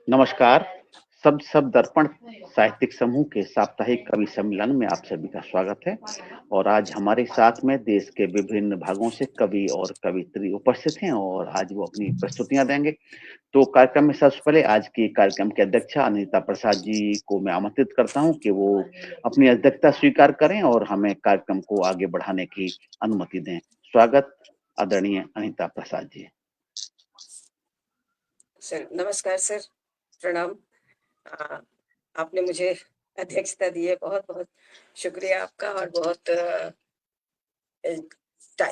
नमस्कार। सब दर्पण साहित्यिक समूह के साप्ताहिक कवि सम्मेलन में आप सभी का स्वागत है। और आज हमारे साथ में देश के विभिन्न भागों से कवि और कवियत्री उपस्थित हैं और आज वो अपनी प्रस्तुतियां देंगे। तो कार्यक्रम में सबसे पहले आज की कार्यक्रम की अध्यक्षा अनीता प्रसाद जी को मैं आमंत्रित करता हूं कि वो अपनी अध्यक्षता स्वीकार करें और हमें कार्यक्रम को आगे बढ़ाने की अनुमति दें। स्वागत आदरणीय अनीता प्रसाद जी। सर नमस्कार सर, प्रणाम। आपने मुझे अध्यक्षता दी है, बहुत बहुत शुक्रिया आपका। और बहुत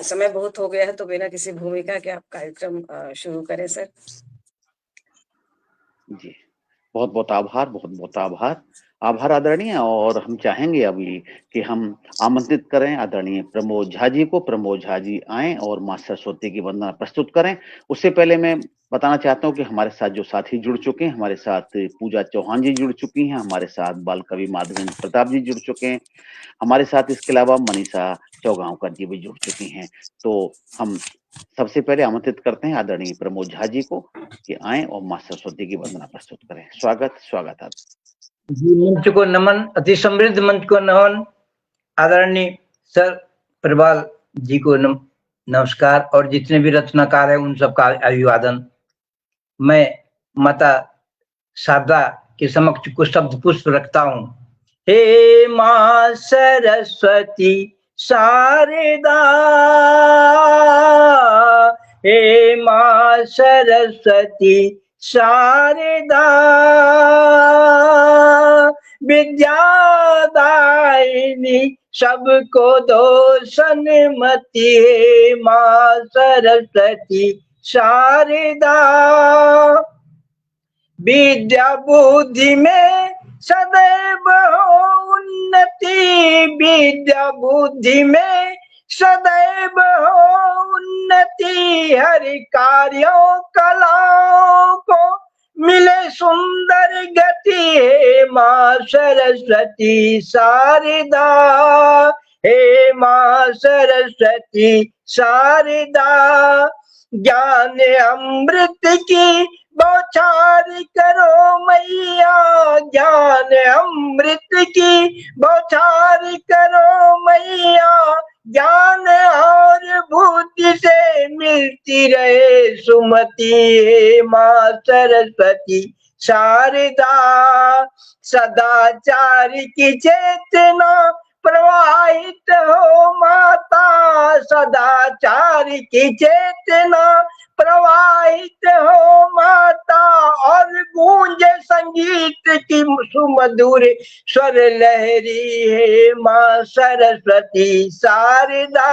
समय बहुत हो गया है, तो बिना किसी भूमिका के आप कार्यक्रम शुरू करें सर। जी, बहुत बहुत आभार, बहुत बहुत आभार। आभार आदरणीय। और हम चाहेंगे अभी कि हम आमंत्रित करें आदरणीय प्रमोद झा जी को। प्रमोद झा जी आए और मां सरस्वती की वंदना प्रस्तुत करें। उससे पहले मैं बताना चाहता हूं कि हमारे साथ जो साथी जुड़ चुके हैं, हमारे साथ पूजा चौहान जी जुड़ चुकी हैं, हमारे साथ बाल कवि माधवेंद्र प्रताप जी जुड़ चुके हैं, हमारे साथ इसके अलावा मनीषा चौगांवकर जी भी जुड़ चुकी हैं। तो हम सबसे पहले आमंत्रित करते हैं आदरणीय प्रमोद झा जी को कि आए और मां सरस्वती की वंदना प्रस्तुत करें। स्वागत आप जी। मंच को नमन, अति समृद्ध मंच को नमन। आदरणीय सर प्रभाल जी को नमस्कार, और जितने भी रचनाकार हैं उन सबका अभिवादन। मैं माता शारदा के समक्ष कुछ शब्द पुष्प रखता हूँ। हे माँ सरस्वती शारदा, हे माँ सरस्वती शारदा, विद्यादायिनी सबको दो सन्मति, हे माँ सरस्वती शारदा। विद्या बुद्धि में सदैव हो उन्नति, विद्या बुद्धि में सदैव हो उन्नति, हरि कार्यों कलाओं को मिले सुंदर गति, हे माँ सरस्वती शारदा, हे माँ सरस्वती शारदा। ज्ञान अमृत की बौछार करो मैया, ज्ञान अमृत की बौछार करो मैया, ज्ञान और बुद्धि से मिलती रहे सुमति, हे माँ सरस्वती शारदा। सदाचार की चेतना प्रवाहित हो माता, सदाचार की चेतना प्रवाहित हो माता, और गूंज संगीत की सुमधुर स्वर लहरी, हे माँ सरस्वती शारदा।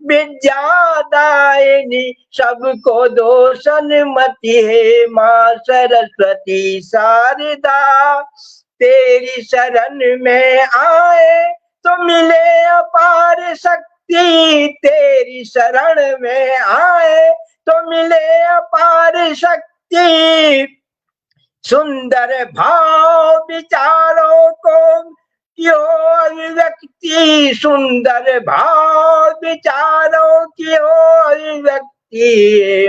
विद्यादायिनी सबको दो सन्मति, हे माँ सरस्वती शारदा। तेरी शरण में आए तो मिले अपार शक्ति, तेरी शरण में आए तो मिले अपार शक्ति। सुंदर भाव विचारों को क्यों अभिव्यक्ति, सुंदर भाव विचारों की अभिव्यक्ति,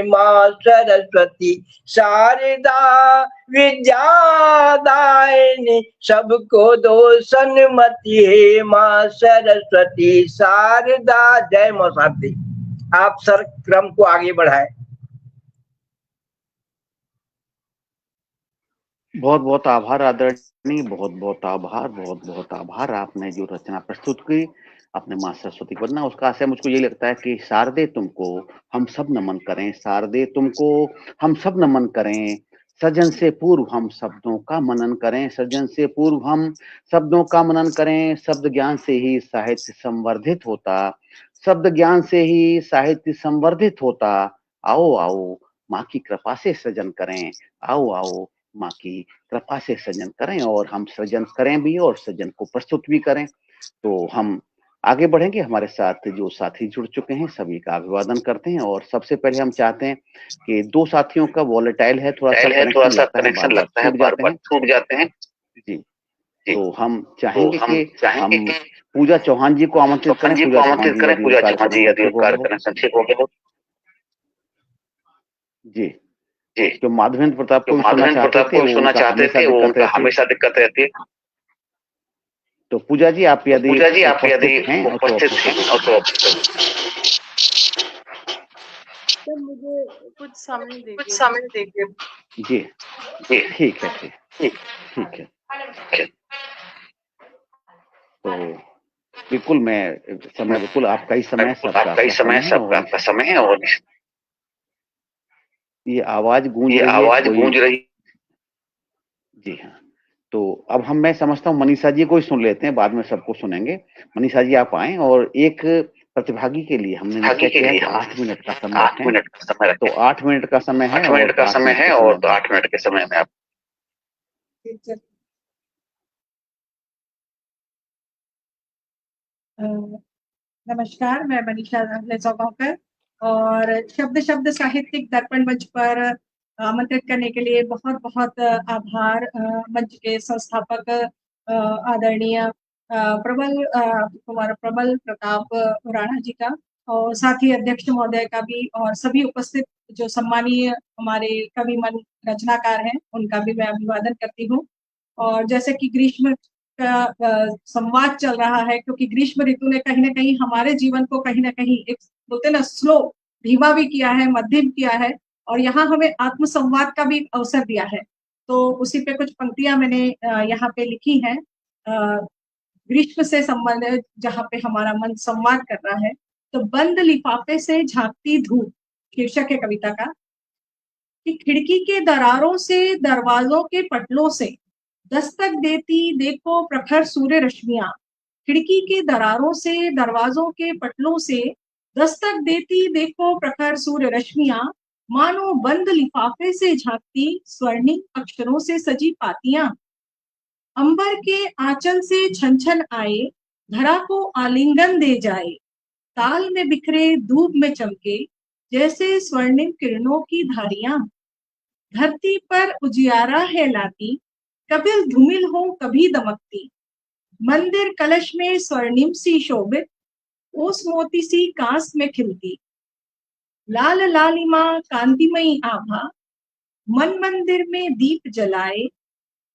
माँ सरस्वती शारदा। विद्यादायिनी सबको दो सन्मति, हे माँ सरस्वती शारदा। जय माँ शारदी। आप सर क्रम को आगे बढ़ाए। बहुत बहुत आभार आदरणीय, बहुत बहुत आभार, बहुत बहुत आभार। आपने जो रचना प्रस्तुत की, आपने माँ सरस्वती को वंदना, उसका आशय मुझको ये लगता है कि शारदे तुमको हम सब नमन करें, शारदे तुमको हम सब नमन करें। सृजन से पूर्व हम शब्दों का मनन करें, सृजन से पूर्व हम शब्दों का मनन करें। शब्द ज्ञान से ही साहित्य संवर्धित होता, शब्द ज्ञान से ही साहित्य संवर्धित होता। आओ आओ माँ की कृपा से सृजन करें, आओ आओ माँ की कृपा से सृजन करें, और हम सृजन करें भी और सृजन को प्रस्तुत भी करें। तो हम आगे बढ़ेंगे। हमारे साथ जो साथी जुड़ चुके हैं सभी का अभिवादन करते हैं। और सबसे पहले हम चाहते हैं कि दो साथियों का वॉलेटाइल है, थोड़ा सा कनेक्शन लगता है, बार-बार छूट जाते हैं। जी, तो हम चाहेंगे कि हम पूजा चौहान जी को आमंत्रित करें। पूजा चौहान जी यदि कार्य करें ठीक होगा। जी जो माधवेंद्र प्रताप को सुनना चाहते थे वो उनका हमेशा दिक्कत रहती है। तो पूजा जी आप यदि उपस्थित हैं तो मुझे कुछ समय दीजिए। जी ठीक है। तो बिल्कुल मैं समय बिल्कुल आपका ही समय सबका समय है और ये आवाज गूंज रही। जी हाँ, तो अब मैं समझता हूँ मनीषा जी को ही सुन लेते हैं, बाद में सबको सुनेंगे। मनीषा जी आप आए और एक प्रतिभागी के लिए हमने निश्चय किया कि 8 मिनट का समय रखें। तो 8 मिनट का समय है और 8 मिनट के समय में आप नमस्कार, मैं मनीषा लेचौगांवकर और शब्द साहित्यिक दर्पण मंच पर आमंत्रित करने के लिए बहुत बहुत आभार मंच के संस्थापक आदरणीय कुमार प्रबल प्रताप राणा जी का, और साथ ही अध्यक्ष महोदय का भी, और सभी उपस्थित जो सम्मानीय हमारे कवि मन रचनाकार हैं उनका भी मैं अभिवादन करती हूँ। और जैसे कि ग्रीष्म का संवाद चल रहा है, क्योंकि ग्रीष्म ऋतु ने कहीं ना कहीं हमारे जीवन को कहीं ना कहीं एक बोलते ना स्लो धीमा भी किया है, मध्यम किया है, और यहाँ हमें आत्म संवाद का भी अवसर दिया है। तो उसी पे कुछ पंक्तियां मैंने यहाँ पे लिखी हैं ग्रीष्म से संबंधित, जहाँ पे हमारा मन संवाद कर रहा है। तो बंद लिफाफे से झांकती धूप शीर्षक है कविता का, कि खिड़की के दरारों से दरवाजों के पटलों से दस्तक देती देखो प्रखर सूर्य रश्मियां। खिड़की के दरारों से दरवाजों के पटलों से दस्तक देती देखो प्रखर सूर्य रश्मियां, मानो बंद लिफाफे से झांकती स्वर्णिम अक्षरों से सजी पातियां। अंबर के आंचल से छन छन आए, धरा को आलिंगन दे जाए, ताल में बिखरे धूप में चमके जैसे स्वर्णिम किरणों की धारियां। धरती पर उजियारा है लाती, कभी धूमिल हो कभी दमकती, मंदिर कलश में स्वर्णिम सी शोभित, ओस मोती सी कांस में खिलती। लाल लालिमा कांतिमयी आभा, मन मंदिर में दीप जलाए,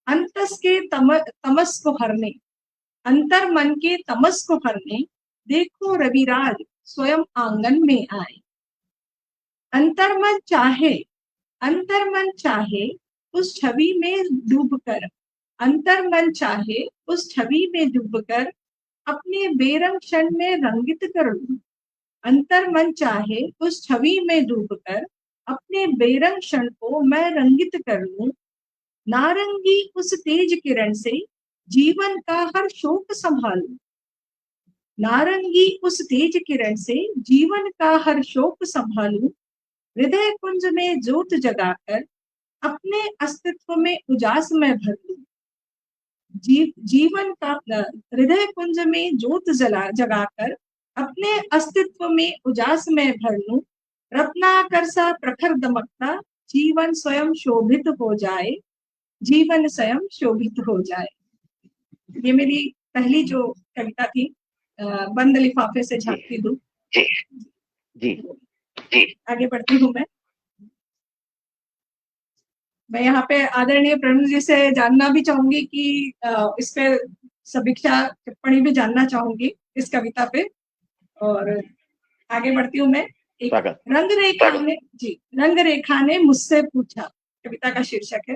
अंतस के तमस को हरने, अंतर मन के तमस को हरने, देखो रविराज स्वयं आंगन में आए। अंतर्मन चाहे उस छवि में डूबकर, अंतर्मन चाहे उस छवि में डूबकर अपने बेरंग क्षण में रंगित कर लूं। अंतर्मन चाहे उस छवि में डूबकर अपने बेरंग क्षण को मैं रंगित कर लूं। नारंगी उस तेज किरण से जीवन का हर शोक संभालूं। नारंगी उस तेज किरण से जीवन का हर शोक संभालूं। हृदय कुंज में ज्योत जगाकर अपने अस्तित्व में उजास में भर लूं। जीवन का हृदय कुंज में ज्योत जगाकर अपने अस्तित्व में उजास में भर लूं। रत्नाकर सा प्रखर दमकता जीवन स्वयं शोभित हो जाए, जीवन स्वयं शोभित हो जाए। ये मेरी पहली जो कविता थी, बंद लिफाफे से झांकती धूप। जी आगे बढ़ती हूँ मैं यहाँ पे आदरणीय प्रणव जी से जानना भी चाहूंगी कि इस पे समीक्षा टिप्पणी भी जानना चाहूंगी इस कविता पे। और आगे बढ़ती हूँ मैं। एक रंग रेखा ने मुझसे पूछा, कविता का शीर्षक है।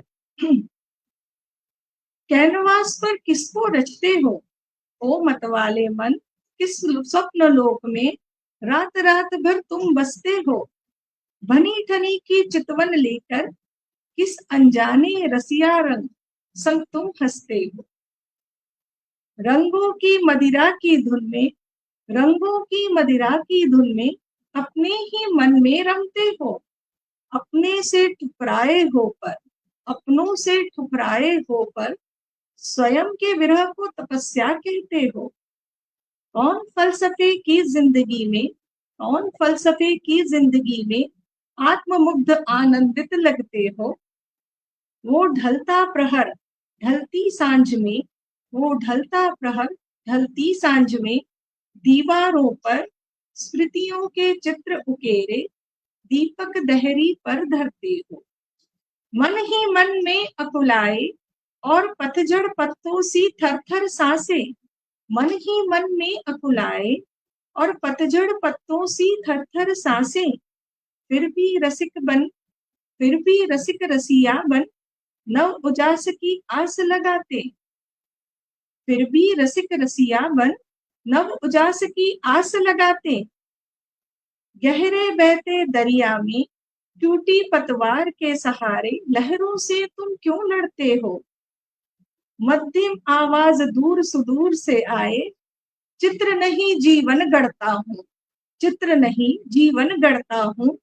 कैनवास पर किसको रचते हो ओ मतवाले मन, किस स्वप्न लोक में रात रात भर तुम बसते हो। बनी ठनी की चितवन लेकर किस अनजाने रसिया रंग संग तुम हंसते हो। रंगों की मदिरा की धुन में, रंगों की मदिरा की धुन में अपने ही मन में रमते हो। अपने से ठुकराए हो पर, अपनों से ठुकराए हो पर स्वयं के विरह को तपस्या कहते हो। कौन फलसफे की जिंदगी में, कौन फलसफे की जिंदगी में आत्ममुग्ध आनंदित लगते हो। वो ढलता प्रहर ढलती सांझ में, वो ढलता प्रहर ढलती सांझ में दीवारों पर स्मृतियों के चित्र उकेरे दीपक दहरी पर धरते हो। मन ही मन में अकुलाए और पतझड़ पत्तों सी थर-थर सांसें, मन ही मन में अकुलाए और पतझड़ पत्तों सी थर-थर सांसें, फिर भी रसिक रसिया बन नव उजास की आस लगाते, फिर भी रसिक रसिया बन नव उजास की आस लगाते, गहरे बहते दरिया में टूटी पतवार के सहारे लहरों से तुम क्यों लड़ते हो, मध्यम आवाज दूर सुदूर से आए, चित्र नहीं जीवन गढ़ता हूँ, चित्र नहीं जीवन गढ़ता हूँ,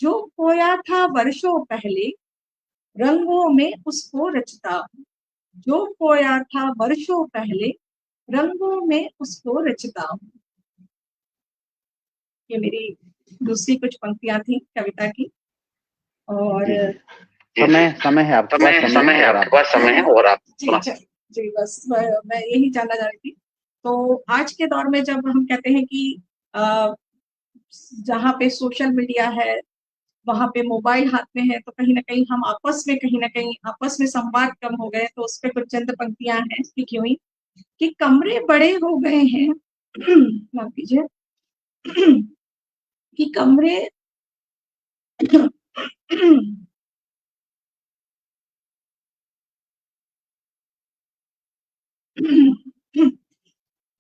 जो खोया था वर्षों पहले रंगों में उसको रचता हूँ, जो खोया था वर्षों पहले रंगों में उसको रचता हूँ। ये मेरी दूसरी कुछ पंक्तियां थी कविता की। और समय है आपके पास, समय है और आप जी बस मैं यही जानना चाह रही थी। तो आज के दौर में जब हम कहते हैं कि जहाँ पे सोशल मीडिया है, वहां पे मोबाइल हाथ में है, तो कहीं ना कहीं हम आपस में संवाद कम हो गए, तो उस पे कुछ चंद पंक्तियां हैं लिखी हुई कि कमरे बड़े हो गए हैं माफ कीजिए कि कमरे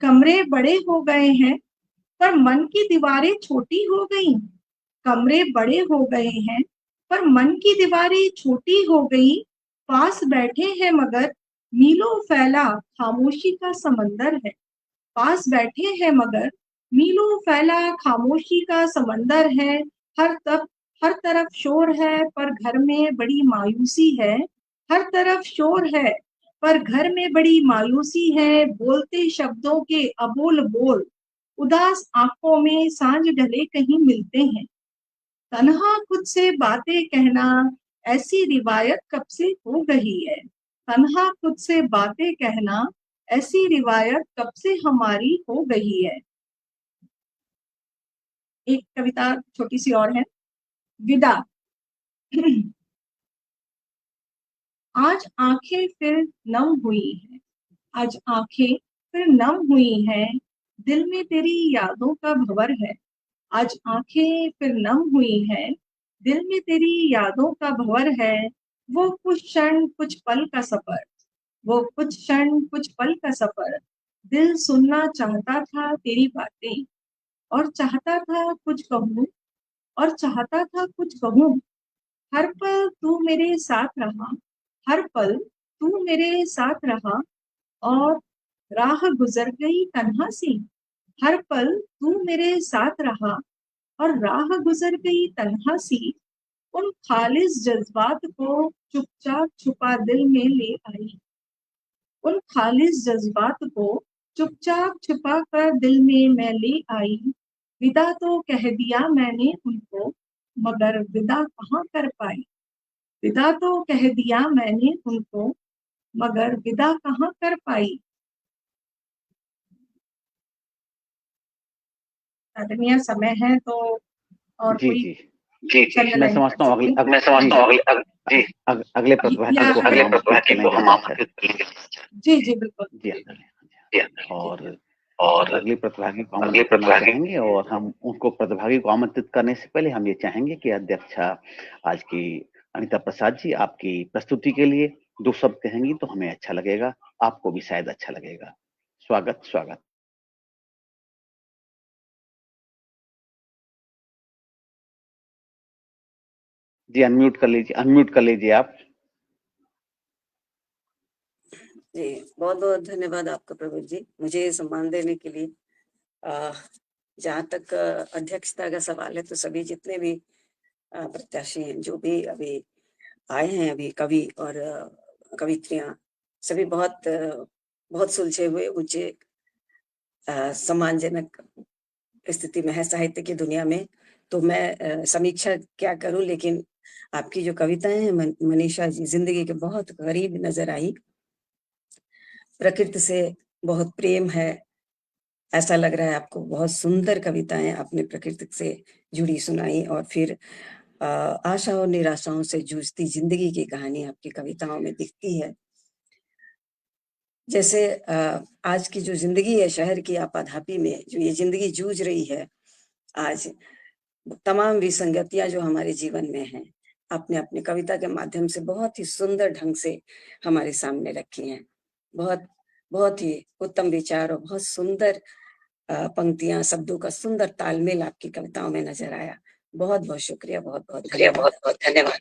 कमरे बड़े हो गए हैं पर मन की दीवारें छोटी हो गई, कमरे बड़े हो गए हैं पर मन की दीवारें छोटी हो गई, पास बैठे हैं मगर मीलों फैला खामोशी का समंदर है, पास बैठे हैं मगर मीलों फैला खामोशी का समंदर है, हर तरफ शोर है पर घर में बड़ी मायूसी है, हर तरफ शोर है पर घर में बड़ी मायूसी है, बोलते शब्दों के अबोल बोल उदास आंखों में सांझ ढले कहीं मिलते हैं, तन्हा खुद से बातें कहना ऐसी रिवायत कब से हो गई है, तन्हा खुद से बातें कहना ऐसी रिवायत कब से हमारी हो गई है। एक कविता छोटी सी और है, विदा। आज आंखें फिर नम हुई है, आज आंखें फिर नम हुई है, दिल में तेरी यादों का भंवर है, आज आंखें फिर नम हुई है, दिल में तेरी यादों का भंवर है, वो कुछ क्षण कुछ पल का सफर, वो कुछ क्षण कुछ पल का सफर, दिल सुनना चाहता था तेरी बातें और चाहता था कुछ कहूँ, और चाहता था कुछ कहूँ, हर पल तू मेरे साथ रहा, हर पल तू मेरे साथ रहा और राह गुजर गई तन्हा सी, हर पल तू मेरे साथ रहा और राह गुजर गई तन्हा सी, उन खालिस जज्बात को चुपचाप छुपा दिल में ले आई, उन खालिस जज्बात को चुपचाप छुपा कर दिल में मैं ले आई, विदा तो कह दिया मैंने उनको मगर विदा कहाँ कर पाई, विदा तो कह दिया मैंने उनको मगर विदा कहाँ कर पाई। आदरणीय समय है तो और जी कोई जी मैं समझता हूँ अगले प्रतिभागी को हम आमंत्रित करेंगे। जी बिल्कुल जी और अगले प्रतिभागी को आमंत्रित करना चाहेंगे, और हम उनको प्रतिभागी को आमंत्रित करने से पहले हम ये चाहेंगे कि अध्यक्षा आज की अनीता प्रसाद जी आपकी प्रस्तुति के लिए 2 शब्द कहेंगी तो हमें अच्छा लगेगा, आपको भी शायद अच्छा लगेगा। स्वागत। जी अनम्यूट कर लीजिए आप। जी बहुत बहुत धन्यवाद आपका प्रवीण जी, मुझे सम्मान देने के लिए। जहाँ तक अध्यक्षता का सवाल है, तो सभी जितने भी प्रत्याशी हैं, जो भी अभी आए हैं, अभी कवि और कवित्रियां, सभी बहुत सुलझे हुए ऊंचे सम्मानजनक स्थिति में है साहित्य की दुनिया में। तो मैं समीक्षा क्या करूं, लेकिन आपकी जो कविताएं हैं मनीषा जी, जिंदगी के बहुत करीब नजर आई, प्रकृति से बहुत प्रेम है, ऐसा लग रहा है आपको। बहुत सुंदर कविताएं आपने प्रकृति से जुड़ी सुनाई, और फिर आशा और निराशाओं से जूझती जिंदगी की कहानी आपकी कविताओं में दिखती है। जैसे आज की जो जिंदगी है शहर की आपाधापी में, जो ये जिंदगी जूझ रही है आज, तमाम विसंगतियां जो हमारे जीवन में हैं, आपने अपनी कविता के माध्यम से बहुत ही सुंदर ढंग से हमारे सामने रखी हैं। बहुत बहुत ही उत्तम विचार और बहुत सुंदर पंक्तियां, शब्दों का सुंदर तालमेल आपकी कविताओं में नजर आया। बहुत बहुत शुक्रिया, बहुत बहुत धन्यवाद। बहुत बहुत धन्यवाद।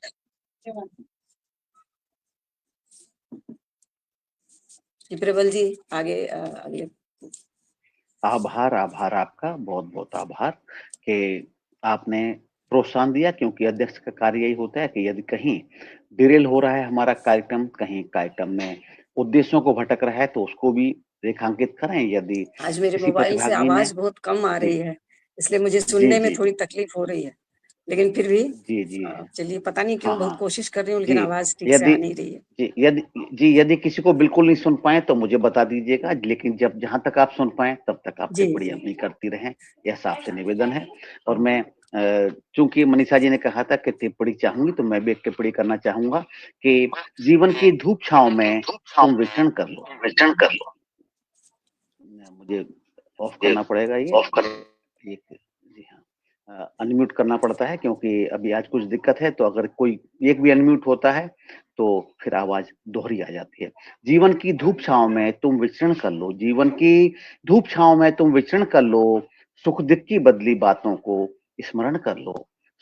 जी प्रबल जी, आगे अगले। आभार आभार आपका, बहुत बहुत आभार कि आपने प्रोत्साहन दिया, क्योंकि अध्यक्ष का कार्य यही होता है कि यदि कहीं डिरेल हो रहा है हमारा कार्यक्रम, कहीं कार्यक्रम में उद्देश्यों को भटक रहा है तो उसको भी रेखांकित करें। यदि आज मेरे किसी मोबाइल से प्रतिभागी ने आवाज बहुत कम आ जी रही है, इसलिए मुझे जी सुनने में जी थोड़ी जी तकलीफ हो रही है, लेकिन फिर भी जी जी चलिए, पता नहीं हाँ क्यों बहुत हाँ कोशिश कर रही हूँ, लेकिन जी आवाज ठीक से यदि आ नहीं रही है। यदि किसी को बिल्कुल नहीं सुन पाए तो मुझे बता दीजिएगा, लेकिन जब जहां तक आप सुन पाए तब तक आप जी टिप्पणी जी अपनी करती रहें, ऐसा आपसे निवेदन है। और मैं चूंकि मनीषा जी ने कहा था कि टिप्पणी चाहूंगी, तो मैं भी एक टिप्पणी करना चाहूंगा कि जीवन की धूप छांव में तुम विचरण कर लो। मुझे ऑफ करना पड़ेगा ये एक, जी हाँ, अनम्यूट करना पड़ता है क्योंकि अभी आज कुछ दिक्कत है, तो अगर कोई एक भी अनम्यूट होता है तो फिर आवाज दोहरी आ जाती है। जीवन की धूप छांव में तुम विचरण कर लो, जीवन की धूप छांव में तुम विचरण कर लो, सुख दुख की बदली बातों को स्मरण कर लो,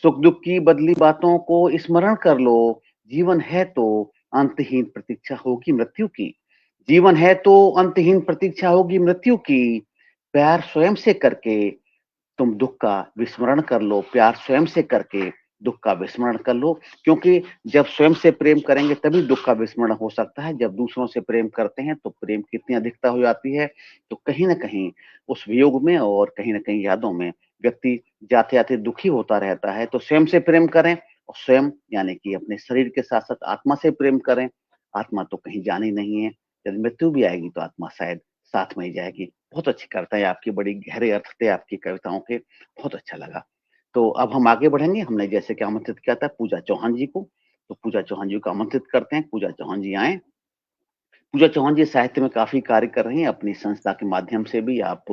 सुख दुख की बदली बातों को स्मरण कर लो। जीवन है तो अंतहीन प्रतीक्षा होगी मृत्यु की, जीवन है तो अंतहीन प्रतीक्षा होगी मृत्यु की। प्यार स्वयं से करके तुम दुख का विस्मरण कर लो, प्यार स्वयं से करके दुख का विस्मरण कर लो, क्योंकि जब स्वयं से प्रेम करेंगे तभी दुख का विस्मरण हो सकता है। जब दूसरों से प्रेम करते हैं तो प्रेम कितनी अधिकता हो जाती है, तो कहीं ना कहीं उस वियोग में और कहीं ना कहीं यादों में व्यक्ति जाते जाते दुखी होता रहता है। तो स्वयं से प्रेम करें, और स्वयं यानी कि अपने शरीर के साथ साथ आत्मा से प्रेम करें। आत्मा तो कहीं जानी नहीं है, जब मृत्यु भी आएगी तो आत्मा शायद साथ में ही जाएगी। बहुत अच्छी कविता है आपकी, बड़ी गहरे अर्थ थे आपकी कविताओं के, बहुत अच्छा लगा। तो अब हम आगे बढ़ेंगे। हमने जैसे कि आमंत्रित किया था पूजा चौहान जी को, तो पूजा चौहान जी को आमंत्रित करते हैं। पूजा चौहान जी आए। पूजा चौहान जी साहित्य में काफी कार्य कर रही हैं, अपनी संस्था के माध्यम से भी आप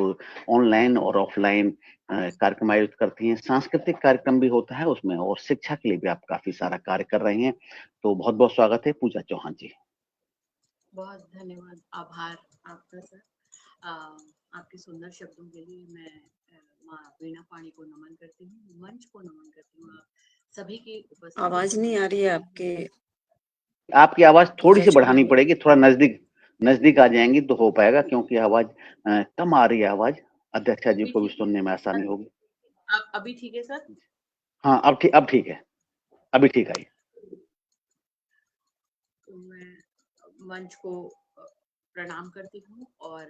ऑनलाइन और ऑफलाइन कार्यक्रम आयोजित करती हैं, सांस्कृतिक कार्यक्रम भी होता है उसमें, और शिक्षा के लिए भी आप काफी सारा कार्य कर रही हैं। तो बहुत बहुत स्वागत है पूजा चौहान जी। बहुत धन्यवाद, आभार आपका सर। आपके सुंदर शब्दों के लिए मैं माँ वीणा पाणी को नमन करती हूँ, मंच को नमन करती हूँ, सभी की उपस्थिति आवाज को नहीं नमन आ रही है करती हूँ। आपकी आवाज थोड़ी पूजा सी बढ़ानी चौहान। पड़ेगी, थोड़ा नजदीक नजदीक आ जाएंगी तो हो पाएगा, क्योंकि आवाज कम आ रही है आवाज, अध्यक्षा जी अभी को भी ठीक है सुनने में आसानी सर? होगी। अभी ठीक है सर? हाँ अब ठीक है, अभी ठीक आई। तो मैं मंच को प्रणाम करती हूँ और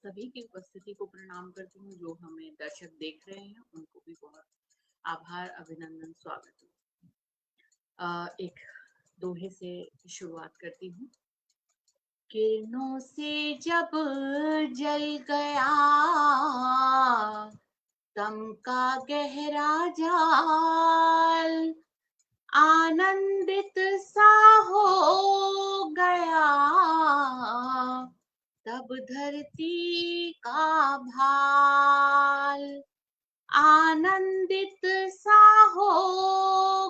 सभी की उपस्थिति को प्रणाम करती हूँ, जो हमें दर्शक देख रहे हैं उनको भी बहुत आभार, अभिनंदन, स्वागत। एक दोहे से शुरुआत करती हूँ। किरणों से जब जल गया तम का गहरा जाल, आनंदित सा हो गया तब धरती का भाल, आनंदित सा हो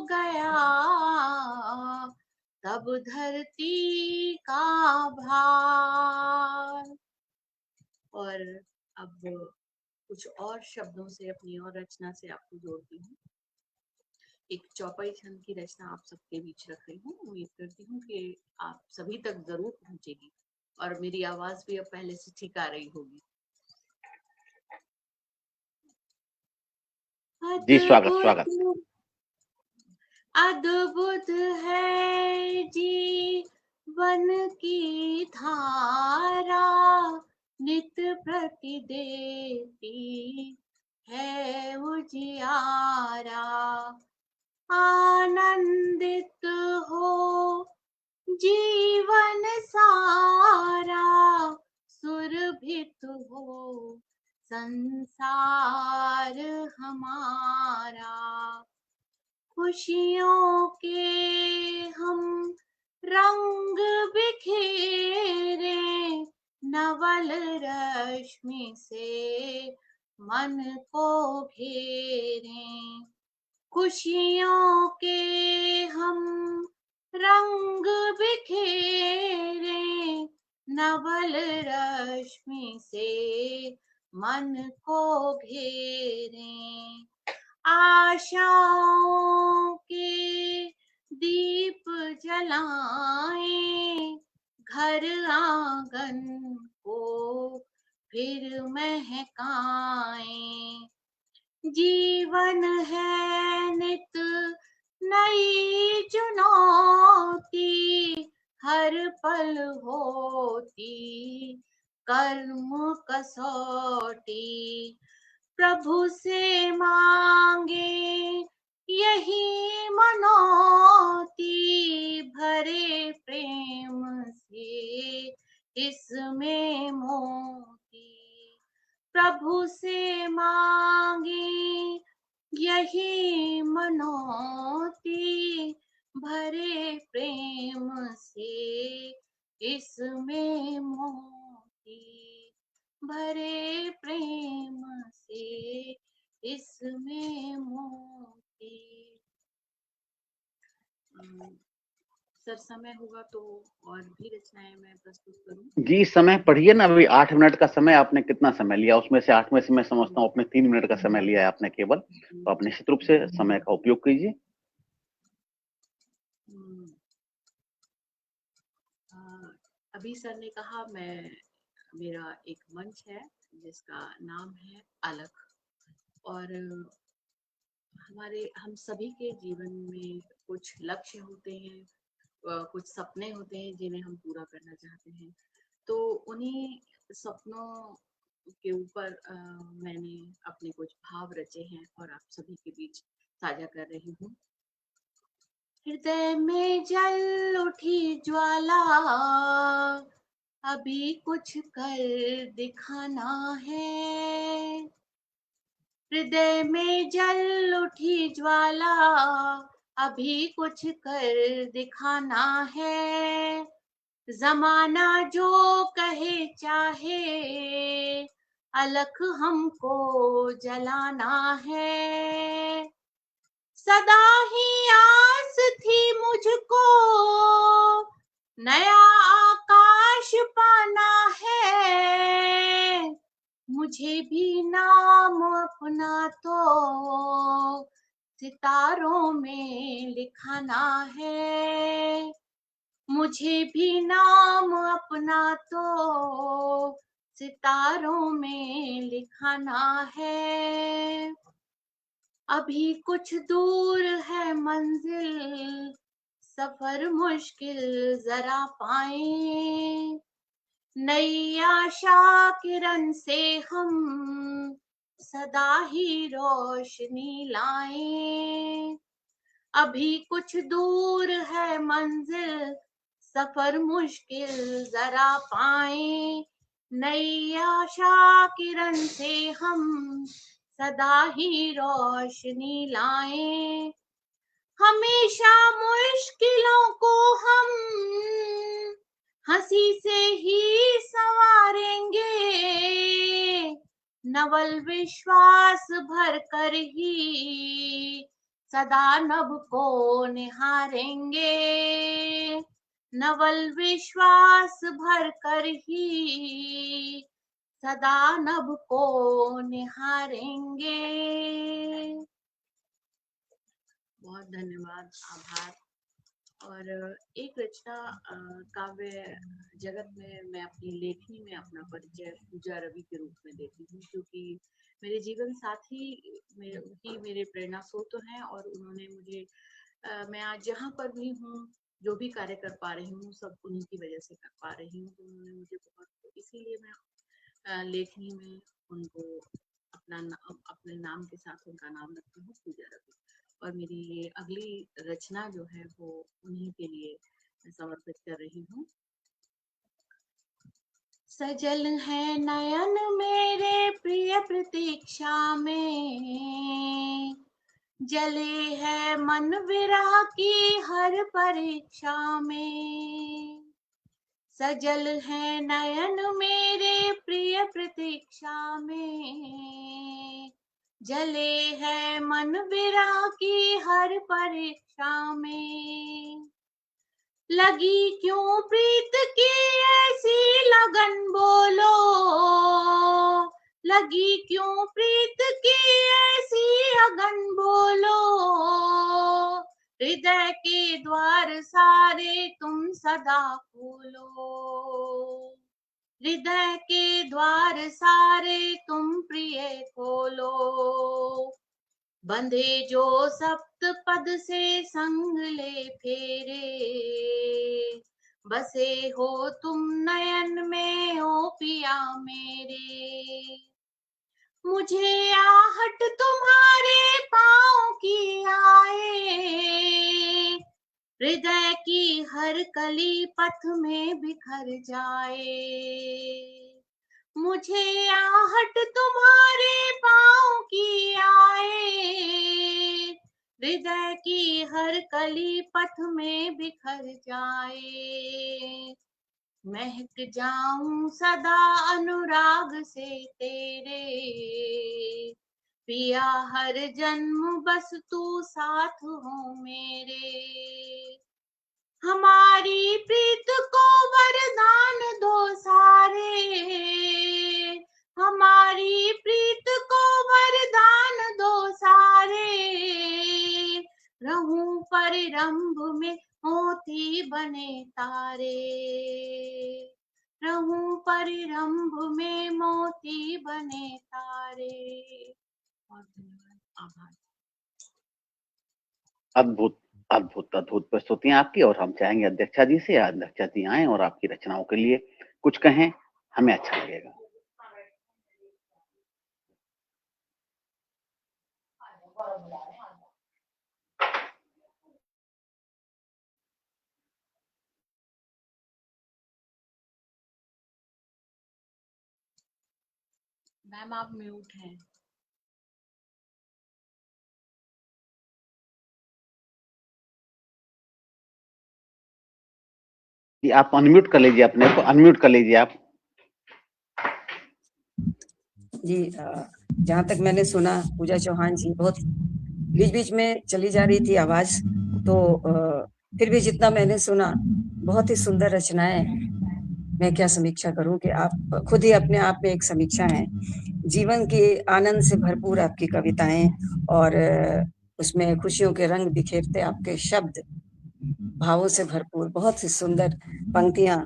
गया तब धरती का भार। और अब कुछ और शब्दों से अपनी और रचना से आपको जोड़ती हूँ। एक चौपाई छंद की रचना आप सबके बीच रख रही हूँ। उम्मीद करती हूँ कि आप सभी तक जरूर पहुंचेगी और मेरी आवाज भी अब पहले से ठीक आ रही होगी। जी स्वागत स्वागत। अद्भुत है जीवन की धारा, नित प्रति देती है उजियारा, आनंदित हो जीवन सारा, सुरभित हो संसार हमारा। खुशियों के हम रंग बिखेरे, नवल रश्मि से मन को घेरे। खुशियों के हम रंग बिखेरे, नवल रश्मि से मन को घेरे। आशाओं के दीप जलाएं, घर आंगन को फिर महकाएं। जीवन है नित नई चुनौती, हर पल होती कर्म कसौटी। प्रभु से मांगे यही मनौती, भरे प्रेम से इसमें मोती। प्रभु से मांगे यही मनौती, भरे प्रेम से इसमें मोती। भरे प्रेम से इसमें मोती। सर समय होगा तो और भी रचनाएं मैं प्रस्तुत करूं। जी समय पढ़िए ना, अभी 8 मिनट का समय आपने कितना समय लिया, उसमें से 8 में से मैं समझता हूँ आपने 3 मिनट का समय लिया है आपने केवल, तो आप निश्चित रूप से समय का उपयोग कीजिए। अभी सर ने कहा मेरा एक मंच है जिसका नाम है अलख, और हम सभी के जीवन में कुछ लक्ष्य होते हैं, कुछ सपने होते हैं जिन्हें हम पूरा करना चाहते हैं। तो उन्हीं सपनों के ऊपर मैंने अपने कुछ भाव रचे हैं और आप सभी के बीच साझा कर रही हूँ। हृदय में जल उठी ज्वाला, अभी कुछ कर दिखाना है। हृदय में जल उठी ज्वाला, अभी कुछ कर दिखाना है। जमाना जो कहे चाहे, अलख हमको जलाना है। सदा ही आस थी मुझको, नया आकाश पाना है। मुझे भी नाम अपना तो सितारों में लिखाना है। मुझे भी नाम अपना तो सितारों में लिखाना है। अभी कुछ दूर है मंजिल, सफर मुश्किल जरा पाएं। नई आशा किरण से हम सदा ही रोशनी लाएं। अभी कुछ दूर है मंजिल, सफर मुश्किल जरा पाएं। नई आशा किरण से हम सदा ही रोशनी लाएं। हमेशा मुश्किलों को हम हंसी से ही संवारेंगे। नवल विश्वास भर कर ही सदा नभ को निहारेंगे। नवल विश्वास भर कर ही सदा नभ को निहारेंगे। बहुत धन्यवाद, आभार। और एक रचना काव्य जगत में मैं अपनी लेखनी में अपना परिचय पूजा रवि के रूप में देती हूँ, क्योंकि मेरे जीवन साथी ही मेरे प्रेरणा स्रोत हैं, और उन्होंने मुझे मैं आज जहाँ पर भी हूँ, जो भी कार्य कर पा रही हूँ, सब उन्हीं की वजह से कर पा रही हूँ। तो उन्होंने मुझे बहुत, इसीलिए मैं लेखनी में उनको अपने नाम के साथ उनका नाम रखती हूँ, पूजा रवि। और मेरी ये अगली रचना जो है वो उन्हीं के लिए समर्पित कर रही हूँ। सजल है नयन मेरे प्रिय प्रतीक्षा में, जले है मन विरह की हर परीक्षा में, सजल है नयन मेरे प्रिय प्रतीक्षा में। जले है मन विरह की हर परीक्षा में, लगी क्यों प्रीत की ऐसी लगन बोलो, लगी क्यों प्रीत की ऐसी अगन बोलो। हृदय के द्वार सारे तुम सदा खोलो, हृदय के द्वार सारे तुम प्रिय खोलो। बंधे जो सप्त पद से संग ले फेरे, बसे हो तुम नयन में ओ पिया मेरे। मुझे आहट तुम्हारे पाँव की आए, हृदय की हर कली पथ में बिखर जाए। मुझे आहट तुम्हारे पाँव की आए, हृदय की हर कली पथ में बिखर जाए। महक जाऊं सदा अनुराग से तेरे, पिया हर जन्म बस तू साथ हो मेरे। हमारी प्रीत को वरदान दो सारे, हमारी प्रीत को वरदान दो सारे। रहूं परिरंभ में मोती बने तारे, रहूं परिरंभ में मोती बने तारे। बहुत धन्यवाद, आभार। अद्भुत अद्भुत अद्भुत प्रस्तुतियां आपकी, और हम चाहेंगे अध्यक्षा जी से, अध्यक्षा जी आए और आपकी रचनाओं के लिए कुछ कहें, हमें अच्छा लगेगा। मैम आप म्यूट हैं। कि आप अनम्यूट कर लीजिए, अपने को अनम्यूट कर लीजिए आप। जी, जहाँ तक मैंने सुना पूजा चौहान जी, बहुत बीच बीच में चली जा रही थी आवाज, तो फिर भी जितना मैंने सुना बहुत ही सुंदर रचनाएं। मैं क्या समीक्षा करूं कि आप खुद ही अपने आप में एक समीक्षा हैं। जीवन के आनंद से भरपूर आपकी कविताएं, और उसमें खुशियों के रंग बिखेरते आपके शब्द, भावों से भरपूर बहुत ही सुंदर पंक्तियां।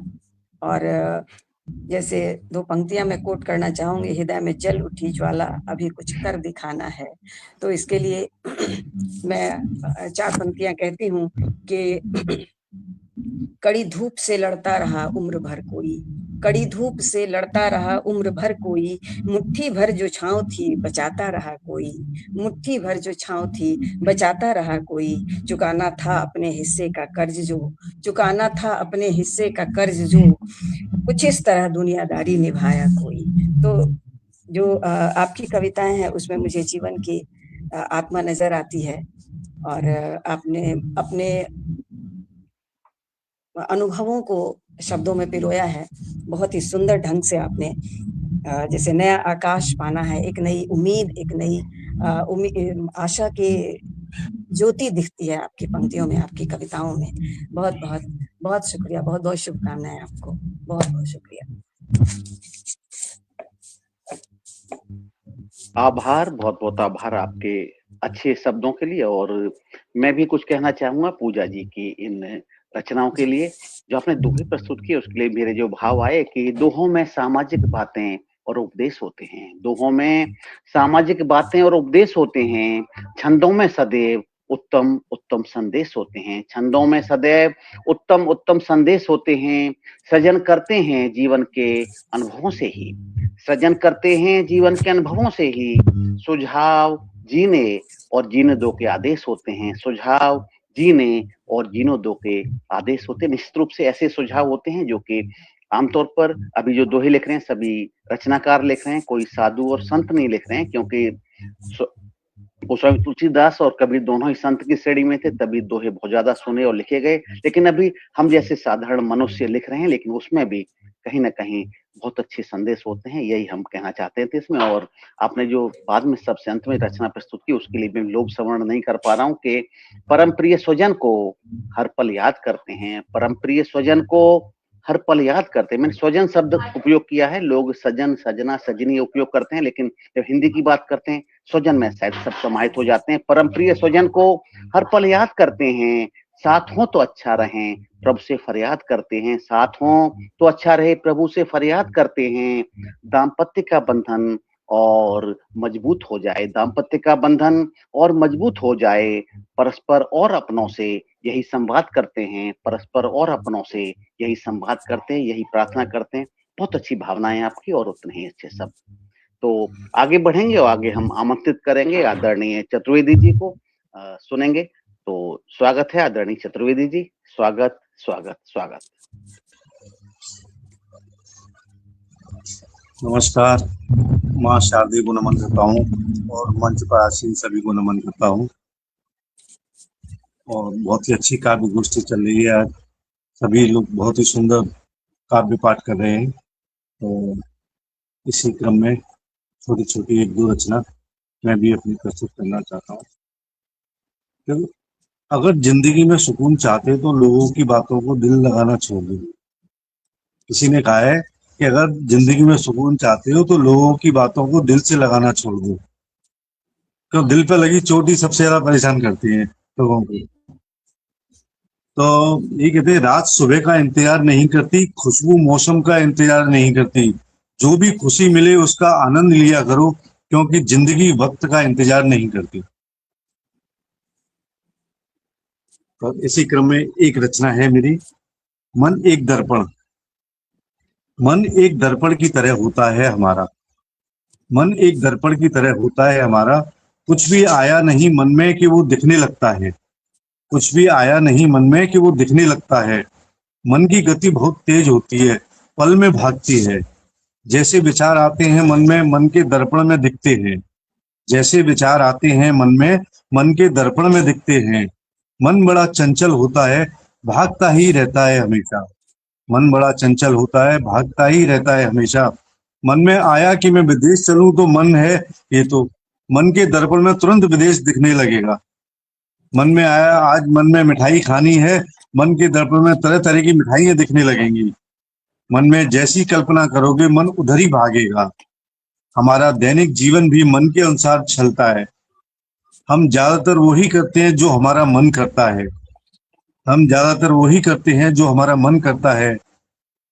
और जैसे दो पंक्तियां मैं कोट करना चाहूंगी, हृदय में जल उठी ज्वाला अभी कुछ कर दिखाना है। तो इसके लिए मैं 4 पंक्तियां कहती हूँ कि कड़ी धूप से लड़ता रहा उम्र भर कोई, कड़ी धूप से लड़ता रहा उम्र भर कोई, मुट्ठी भर जो छांव थी बचाता रहा कोई, मुट्ठी भर जो छांव थी बचाता रहा कोई। चुकाना था अपने हिस्से का कर्ज जो, चुकाना था अपने हिस्से का कर्ज जो, कुछ इस तरह दुनियादारी निभाया कोई। तो जो आपकी कविताएं हैं उसमें मुझे जीवन की आत्मा नजर आती है, और आपने अपने अनुभवों को शब्दों में पिरोया है बहुत ही सुंदर ढंग से। आपने जैसे नया आकाश पाना है, एक नई उम्मीद, एक नई आशा की ज्योति दिखती है आपकी पंक्तियों में, आपकी कविताओं में। बहुत बहुत बहुत शुक्रिया, बहुत बहुत शुभकामनाएं आपको, बहुत बहुत शुक्रिया। आभार, बहुत बहुत आभार आपके अच्छे शब्दों के लिए। और मैं भी कुछ कहना चाहूंगा पूजा जी की इन रचनाओं के लिए। जो आपने दोहे प्रस्तुत किए उसके लिए मेरे जो भाव आए कि दोहों में सामाजिक बातें और उपदेश होते हैं, दोहों में सामाजिक बातें और उपदेश होते हैं। छंदों में सदैव उत्तम उत्तम संदेश होते हैं, छंदों में सदैव उत्तम उत्तम संदेश होते हैं। सृजन करते हैं जीवन के अनुभवों से ही, सृजन करते हैं जीवन के अनुभवों से ही। सुझाव जीने और जीने दो के आदेश होते हैं, सुझाव जीने और जीनो दो के आदेश होते हैं। निश्चित रूप से ऐसे सुझाव होते हैं जो कि आमतौर पर अभी जो दोहे लिख रहे हैं सभी रचनाकार लिख रहे हैं, कोई साधु और संत नहीं लिख रहे हैं, क्योंकि वो स्वामी तुलसीदास और कबीर दोनों ही संत की श्रेणी में थे, तभी दोहे बहुत ज्यादा सुने और लिखे गए। लेकिन अभी हम जैसे साधारण मनुष्य लिख रहे हैं, लेकिन उसमें भी कहीं ना कहीं बहुत अच्छे संदेश होते हैं, यही हम कहना चाहते थे इसमें। और आपने जो बाद में सबसे अंत में रचना प्रस्तुत की, उसके लिए मैं लोभ सवर्ण नहीं कर पा रहा हूँ कि परम प्रिय स्वजन को हर पल याद करते हैं, परम प्रिय स्वजन को हर पल याद करते हैं। मैंने स्वजन शब्द उपयोग किया है, लोग सजन, सजना, सजनी उपयोग करते हैं, लेकिन जब हिंदी की बात करते हैं स्वजन में शायद सब समाहित हो जाते हैं। परम प्रिय स्वजन को हर पल याद करते हैं, साथ हो तो अच्छा रहें, प्रभु से फरियाद करते हैं, साथ हो तो अच्छा रहे, प्रभु से फरियाद करते हैं। दाम्पत्य का बंधन और मजबूत हो जाए, दाम्पत्य का बंधन और मजबूत हो जाए, परस्पर और अपनों से यही संवाद करते हैं, परस्पर और अपनों से यही संवाद करते हैं, यही प्रार्थना करते हैं। बहुत अच्छी भावनाएं आपकी और उतने ही अच्छे सब। तो आगे बढ़ेंगे और आगे हम आमंत्रित करेंगे आदरणीय चतुर्वेदी जी को, सुनेंगे। तो स्वागत है आदरणीय चतुर्वेदी जी, स्वागत स्वागत स्वागत। नमस्कार, माँ शारदे को नमन करता हूँ और मंच पर आसीन सभी को नमन करता हूँ। और बहुत ही अच्छी काव्य गोष्ठी चल रही है आज, सभी लोग बहुत ही सुंदर काव्य पाठ कर रहे हैं। तो इसी क्रम में छोटी छोटी एक दो रचना मैं भी अपनी प्रस्तुत करना चाहता हूँ। क्योंकि अगर जिंदगी में सुकून चाहते तो लोगों की बातों को दिल लगाना छोड़ दो। किसी ने कहा है कि अगर जिंदगी में सुकून चाहते हो तो लोगों की बातों को दिल से लगाना छोड़ दो, क्यों दिल पे लगी चोट ही सबसे ज्यादा परेशान करती है लोगों को। तो ये कहते हैं, रात सुबह का इंतजार नहीं करती, खुशबू मौसम का इंतजार नहीं करती, जो भी खुशी मिले उसका आनंद लिया करो, क्योंकि जिंदगी वक्त का इंतजार नहीं करती। तो इसी क्रम में एक रचना है मेरी, मन एक दर्पण। मन एक दर्पण की तरह होता है हमारा, मन एक दर्पण की तरह होता है हमारा, कुछ भी आया नहीं मन में कि वो दिखने लगता है, कुछ भी आया नहीं मन में कि वो दिखने लगता है। मन की गति बहुत तेज होती है, पल में भागती है, जैसे विचार आते हैं मन में, मन के दर्पण में दिखते हैं, जैसे विचार आते हैं मन में, मन के दर्पण में दिखते हैं। मन बड़ा चंचल होता है, भागता ही रहता है हमेशा, मन बड़ा चंचल होता है, भागता ही रहता है हमेशा। मन में आया कि मैं विदेश चलूं तो मन है ये तो, मन के दर्पण में तुरंत विदेश दिखने लगेगा। मन में आया आज मन में मिठाई खानी है, मन के दर्पण में तरह तरह की मिठाइयां दिखने लगेंगी। मन में जैसी कल्पना करोगे मन उधर ही भागेगा। हमारा दैनिक जीवन भी मन के अनुसार चलता है, हम ज्यादातर वही करते हैं जो हमारा मन करता है, हम ज्यादातर वही करते हैं जो हमारा मन करता है।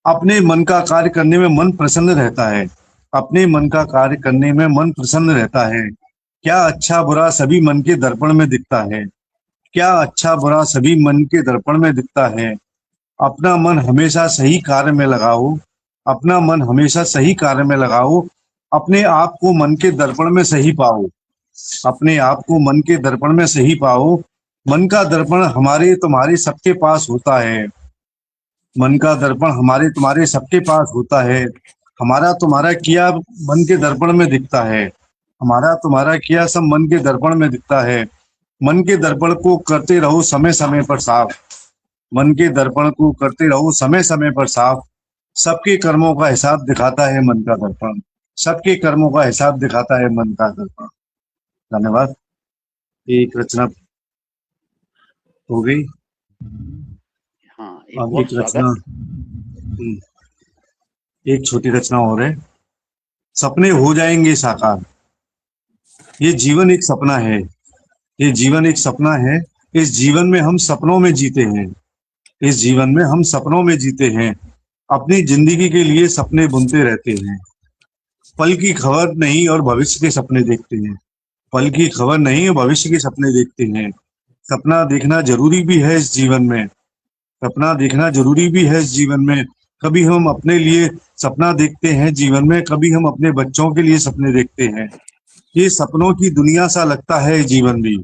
अपने मन का कार्य करने में मन प्रसन्न रहता है, अपने मन का कार्य करने में मन प्रसन्न रहता है। क्या अच्छा बुरा सभी मन के दर्पण में दिखता है, क्या अच्छा बुरा सभी मन के दर्पण में दिखता है। अपना मन हमेशा सही कार्य में लगाओ, अपना मन हमेशा सही कार्य में लगाओ, अपने आप को मन के दर्पण में सही पाओ, अपने आप को मन के दर्पण में सही पाओ। मन का दर्पण हमारे तुम्हारे सबके पास होता है, मन का दर्पण हमारे तुम्हारे सबके पास होता है। हमारा तुम्हारा किया मन के दर्पण में दिखता है, हमारा तुम्हारा किया सब मन के दर्पण में दिखता है। मन के दर्पण को करते रहो समय समय पर साफ, मन के दर्पण को करते रहो समय समय पर साफ। सबके कर्मों का हिसाब दिखाता है मन का दर्पण, सबके कर्मों का हिसाब दिखाता है मन का दर्पण। धन्यवाद। एक रचना हो गई। हाँ, अब एक रचना, एक छोटी रचना और है। सपने हो जाएंगे साकार, ये जीवन एक सपना है, ये जीवन एक सपना है। इस जीवन में हम सपनों में जीते हैं, इस जीवन में हम सपनों में जीते हैं। अपनी जिंदगी के लिए सपने बुनते रहते हैं, पल की खबर नहीं और भविष्य के सपने देखते हैं, पल की खबर नहीं और भविष्य के सपने देखते हैं। सपना देखना जरूरी भी है इस जीवन में, सपना देखना जरूरी भी है इस जीवन में। कभी हम अपने लिए सपना देखते हैं जीवन में, कभी हम अपने बच्चों के लिए सपने देखते हैं। ये सपनों की दुनिया सा लगता है जीवन भी,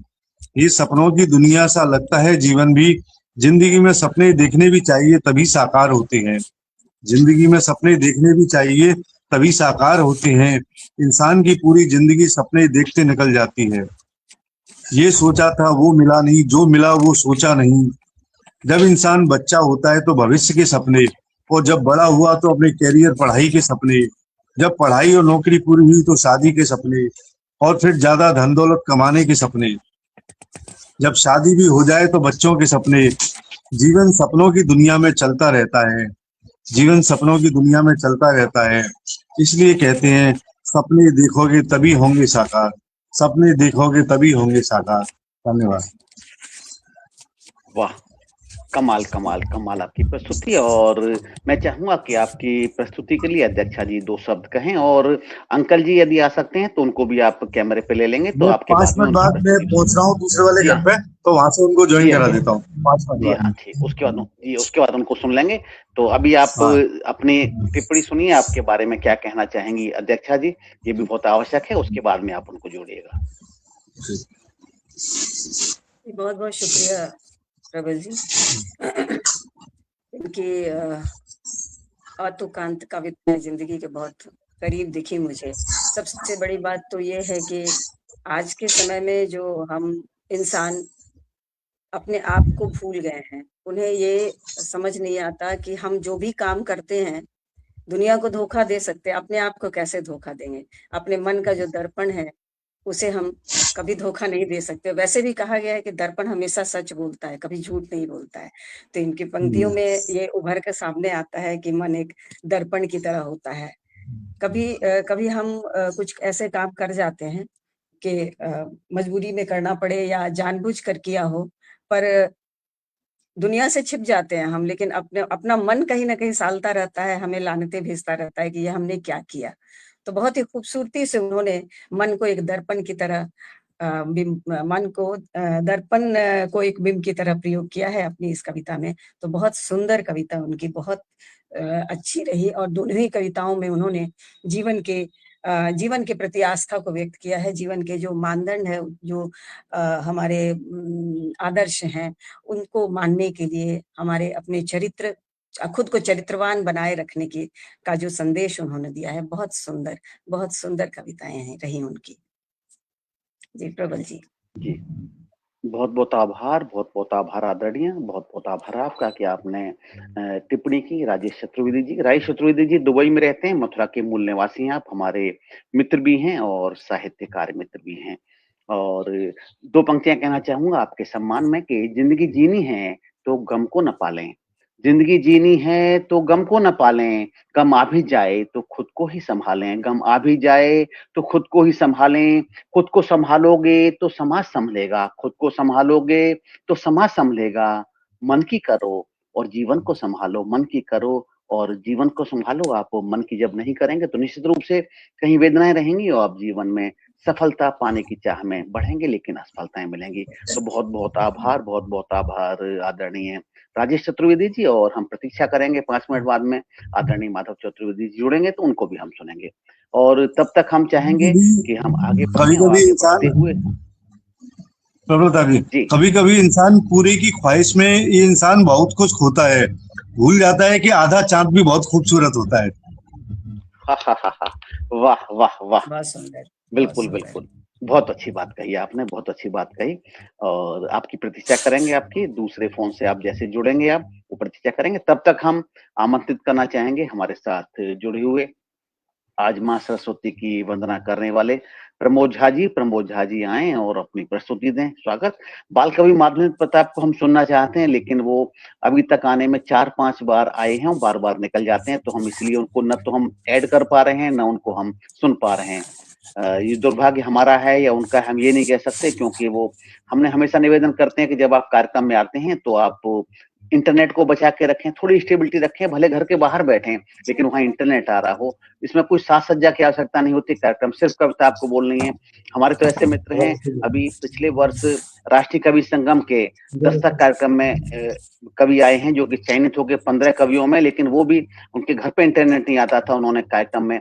ये सपनों की दुनिया सा लगता है जीवन भी। जिंदगी में सपने देखने भी चाहिए तभी साकार होते हैं, जिंदगी में सपने देखने भी चाहिए तभी साकार होते हैं। इंसान की पूरी जिंदगी सपने देखते निकल जाती है, ये सोचा था वो मिला नहीं, जो मिला वो सोचा नहीं। जब इंसान बच्चा होता है तो भविष्य के सपने, और जब बड़ा हुआ तो अपने कैरियर पढ़ाई के सपने, जब पढ़ाई और नौकरी पूरी हुई तो शादी के सपने, और फिर ज्यादा धन दौलत कमाने के सपने, जब शादी भी हो जाए तो बच्चों के सपने। जीवन सपनों की दुनिया में चलता रहता है, जीवन सपनों की दुनिया में चलता रहता है। इसलिए कहते हैं सपने देखोगे तभी होंगे साकार, सपने देखोगे तभी होंगे साकार। धन्यवाद। वाह, कमाल कमाल कमाल आपकी प्रस्तुति। और मैं चाहूंगा कि आपकी प्रस्तुति के लिए अध्यक्षा जी 2 शब्द कहें, और अंकल जी यदि आ सकते हैं तो उनको भी आप कैमरे पे ले लेंगे, तो मैं आपके 5 बाद में मिनट उनकी बाद मैं प्रस्तुति पहुंच रहा हूँ दूसरे वाले जी घर हाँ, पे, तो वहां से उनको ज्वाइन जी हाँ, करा जी हाँ, देता हूँ 5 मिनट जी बाद हाँ, में। ठीक। उसके बाद उनको सुन लेंगे। तो अभी आप हाँ, अपनी टिप्पणी सुनिए, आपके बारे में क्या कहना चाहेंगी अध्यक्षा जी, ये भी बहुत आवश्यक है। उसके बाद में आप उनको जोड़िएगा। बहुत बहुत शुक्रिया प्रबल जी। इनकी अतुकांत कविताएं जिंदगी के बहुत करीब दिखी मुझे। सबसे बड़ी बात तो ये है कि आज के समय में जो हम इंसान अपने आप को भूल गए हैं, उन्हें ये समझ नहीं आता कि हम जो भी काम करते हैं दुनिया को धोखा दे सकते हैं, अपने आप को कैसे धोखा देंगे। अपने मन का जो दर्पण है उसे हम कभी धोखा नहीं दे सकते। वैसे भी कहा गया है कि दर्पण हमेशा सच बोलता है, कभी झूठ नहीं बोलता है। तो इनकी पंक्तियों में ये उभर कर सामने आता है कि मन एक दर्पण की तरह होता है। कभी हम कुछ ऐसे काम कर जाते हैं कि मजबूरी में करना पड़े या जानबूझ कर किया हो, पर दुनिया से छिप जाते हैं हम, लेकिन अपना मन कहीं न कहीं सालता रहता है, हमें लानतें भेजता रहता है कि ये हमने क्या किया। तो बहुत ही खूबसूरती से उन्होंने मन को एक दर्पण की तरह दर्पण को एक बिंब की तरह प्रयोग किया है अपनी इस कविता में। तो बहुत सुंदर कविता उनकी, बहुत अच्छी रही, और दोनों ही कविताओं में उन्होंने जीवन के प्रति आस्था को व्यक्त किया है। जीवन के जो मानदंड है, जो हमारे आदर्श हैं, उनको मानने के लिए हमारे अपने खुद को चरित्रवान बनाए रखने की का जो संदेश उन्होंने दिया है, बहुत सुंदर कविताएं हैं रही उनकी। जी प्रबल जी। जी, बहुत-बहुत आभार आदरणीय, बहुत-बहुत आभार आपका कि आपने टिप्पणी की। राजेश चतुर्वेदी जी दुबई में रहते हैं, मथुरा के मूल निवासी हैं आप, हमारे मित्र भी हैं और साहित्यकार मित्र भी हैं। और 2 पंक्तियाँ कहना चाहूँगा आपके सम्मान में कि ज़िंदगी जीनी है तो गम को ना पालें, ज़िंदगी जीनी है तो गम को ना पालें, गम आ भी जाए तो खुद को ही सँभालें, गम आ भी जाए तो खुद को ही सँभालें, खुद को सँभालोगे तो समाज सँभलेगा, खुद को सँभालोगे तो समाज सँभलेगा। मन की करो और जीवन को सँभालो, मन की करो और जीवन को सँभालो। आप मन की जब नहीं करेंगे तो निश्चित रूप से कहीं वेदनाएँ रहेंगी और आप जीवन में सफलता पाने की चाह में बढ़ेंगे, लेकिन असफलताएँ मिलेंगी। तो बहुत-बहुत आभार आदरणीय राजेश चतुर्वेदी जी। और हम प्रतीक्षा करेंगे 5 मिनट बाद में आदरणीय माधव चतुर्वेदी जी जुड़ेंगे तो उनको भी हम सुनेंगे। और तब तक हम चाहेंगे कि हम आगे कभी बढ़ें और कभी आगे बढ़ते इंसान, हुए प्रबलता जी, जी। कभी कभी इंसान पूरे की ख्वाहिश में ये इंसान बहुत कुछ खोता है, भूल जाता है कि आधा चांद भी बहुत खूबसूरत होता है। हा, हा, हा, हा। वाह, वाह, वाह! बहुत सुंदर, बहुत बिल्कुल, सुंदर। बिल्कुल। बहुत अच्छी बात कही आपने, बहुत अच्छी बात कही। और आपकी प्रतीक्षा करेंगे, आपकी दूसरे फ़ोन से आप जैसे जुड़ेंगे आप, वो प्रतीक्षा करेंगे। तब तक हम आमंत्रित करना चाहेंगे हमारे साथ जुड़े हुए आज माँ सरस्वती की वंदना करने वाले प्रमोद झा जी आएँ और अपनी प्रस्तुति दें। स्वागत। बाल कवि माधवेंद्र प्रताप को हम सुनना चाहते हैं, लेकिन वो अभी तक आने में 4-5 बार आए हैं और बार-बार निकल जाते हैं, तो हम इसलिए उनको न तो हम ऐड कर पा रहे हैं, ना उनको हम सुन पा रहे हैं। ये दुर्भाग्य हमारा है या उनका है, हम ये नहीं कह सकते, क्योंकि वो हमने हमेशा निवेदन करते हैं कि जब आप कार्यक्रम में आते हैं तो आप इंटरनेट को बचा के रखें, थोड़ी स्टेबिलिटी रखें, भले घर के बाहर बैठें, लेकिन वहाँ इंटरनेट आ रहा हो। इसमें कोई साज-सज्जा की आवश्यकता नहीं होती, कार्यक्रम सिर्फ कविता आपको बोलनी है। हमारे तो ऐसे मित्र हैं, अभी पिछले वर्ष राष्ट्रीय कवि संगम के दस्तक कार्यक्रम में कवि आए हैं, जो कि चयनित हो गए 15 कवियों में, लेकिन वो भी उनके घर पे इंटरनेट नहीं आता था। उन्होंने कार्यक्रम में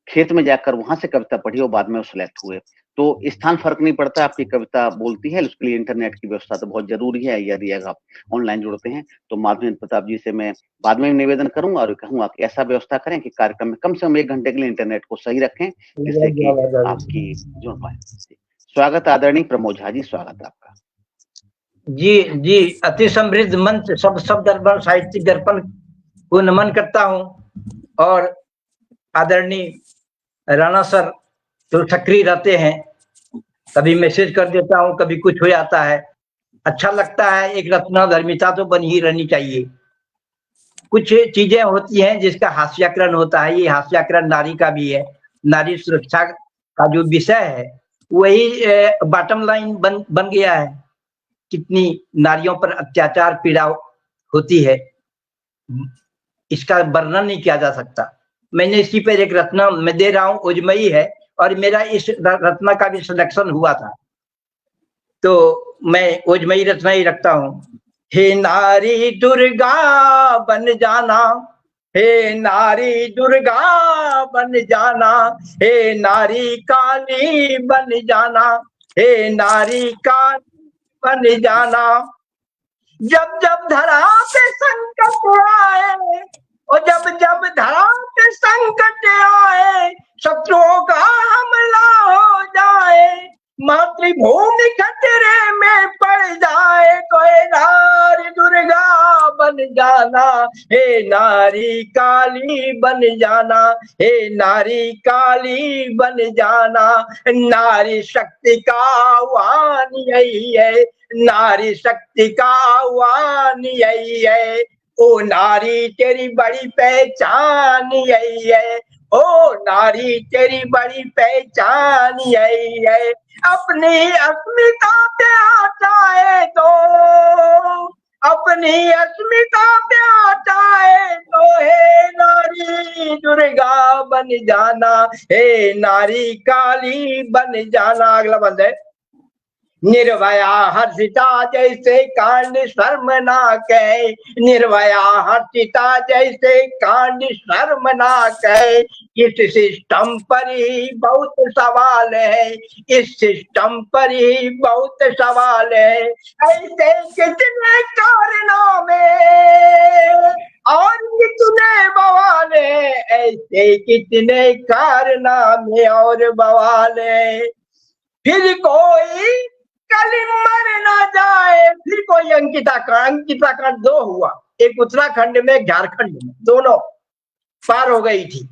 खेत में जाकर वहाँ से कविता पढ़ी और बाद में वो सिलेक्ट हुए। तो स्थान फ़र्क नहीं पड़ता, आपकी कविता बोलती है, उसके लिए इंटरनेट की व्यवस्था तो बहुत ज़रूरी है। यदि आप ऑनलाइन जुड़ते हैं, तो माधवेंद्र प्रताप जी से मैं बाद में निवेदन करूँगा और कहूँगा कि ऐसा व्यवस्था करें कि कार्यक्रम में कम से कम 1 घंटे के लिए इंटरनेट को सही रखें, जिससे कि आपकी जुड़ पाए। स्वागत आदरणीय प्रमोद झा जी, स्वागत आपका। जी जी, अति समृद्ध मंच सब दर्पण साहित्यिक दर्पण को नमन करता हूँ। और आदरणीय राणा सर तो सक्रिय रहते हैं, कभी मैसेज कर देता हूँ, कभी कुछ हो जाता है, अच्छा लगता है। एक रत्नधर्मिता तो बनी ही रहनी चाहिए। कुछ चीजें होती हैं जिसका हास्याकरण होता है, ये हास्याकरण नारी का भी है। नारी सुरक्षा का जो विषय है वही बॉटम लाइन बन गया है। कितनी नारियों पर अत्याचार पीड़ा होती है, इसका वर्णन नहीं किया जा सकता। मैंने इसी पर एक रत्न मैं दे रहा हूँ, उजमई है, और मेरा इस रत्न का भी सिलेक्शन हुआ था, तो मैं उजमई रत्न ही रखता हूँ। हे नारी दुर्गा बन जाना, हे नारी दुर्गा बन जाना, हे नारी काली बन जाना, हे नारी काली बन जाना। जब जब धरा पे संकट आए, और जब जब धरा पे संकट आए, शत्रुओं का हमला हो जाए, मातृभूमि खतरे में पड़ जाए, कोई नारी दुर्गा बन जाना, हे नारी काली बन जाना, हे नारी काली बन जाना। नारी शक्ति का आह्वान यही है, नारी शक्ति का आह्वान यही है। ओ नारी तेरी बड़ी पहचान यही है, ओ नारी तेरी बड़ी पहचान यही है। अपनी अस्मिता पे आटाए तो, अपनी अस्मिता पे आटाए तो, हे नारी दुर्गा बन जाना, हे नारी काली बन जाना। अगला बंद है। निर्भया हर्षिता जैसे कांड शर्म ना कहे, निर्भया हर्षिता जैसे कांड शर्म ना कहे। इस सिस्टम पर ही बहुत सवाल है, इस सिस्टम पर ही बहुत सवाल है। ऐसे कितने कारनामे और कितने बवाले, ऐसे कितने कारनामे और बवाले। फिर कोई कल मर ना जाए, फिर कोई अंकिता कांड 2 हुआ, एक उत्तराखंड में, एक झारखंड में, दोनों पार हो गई थी,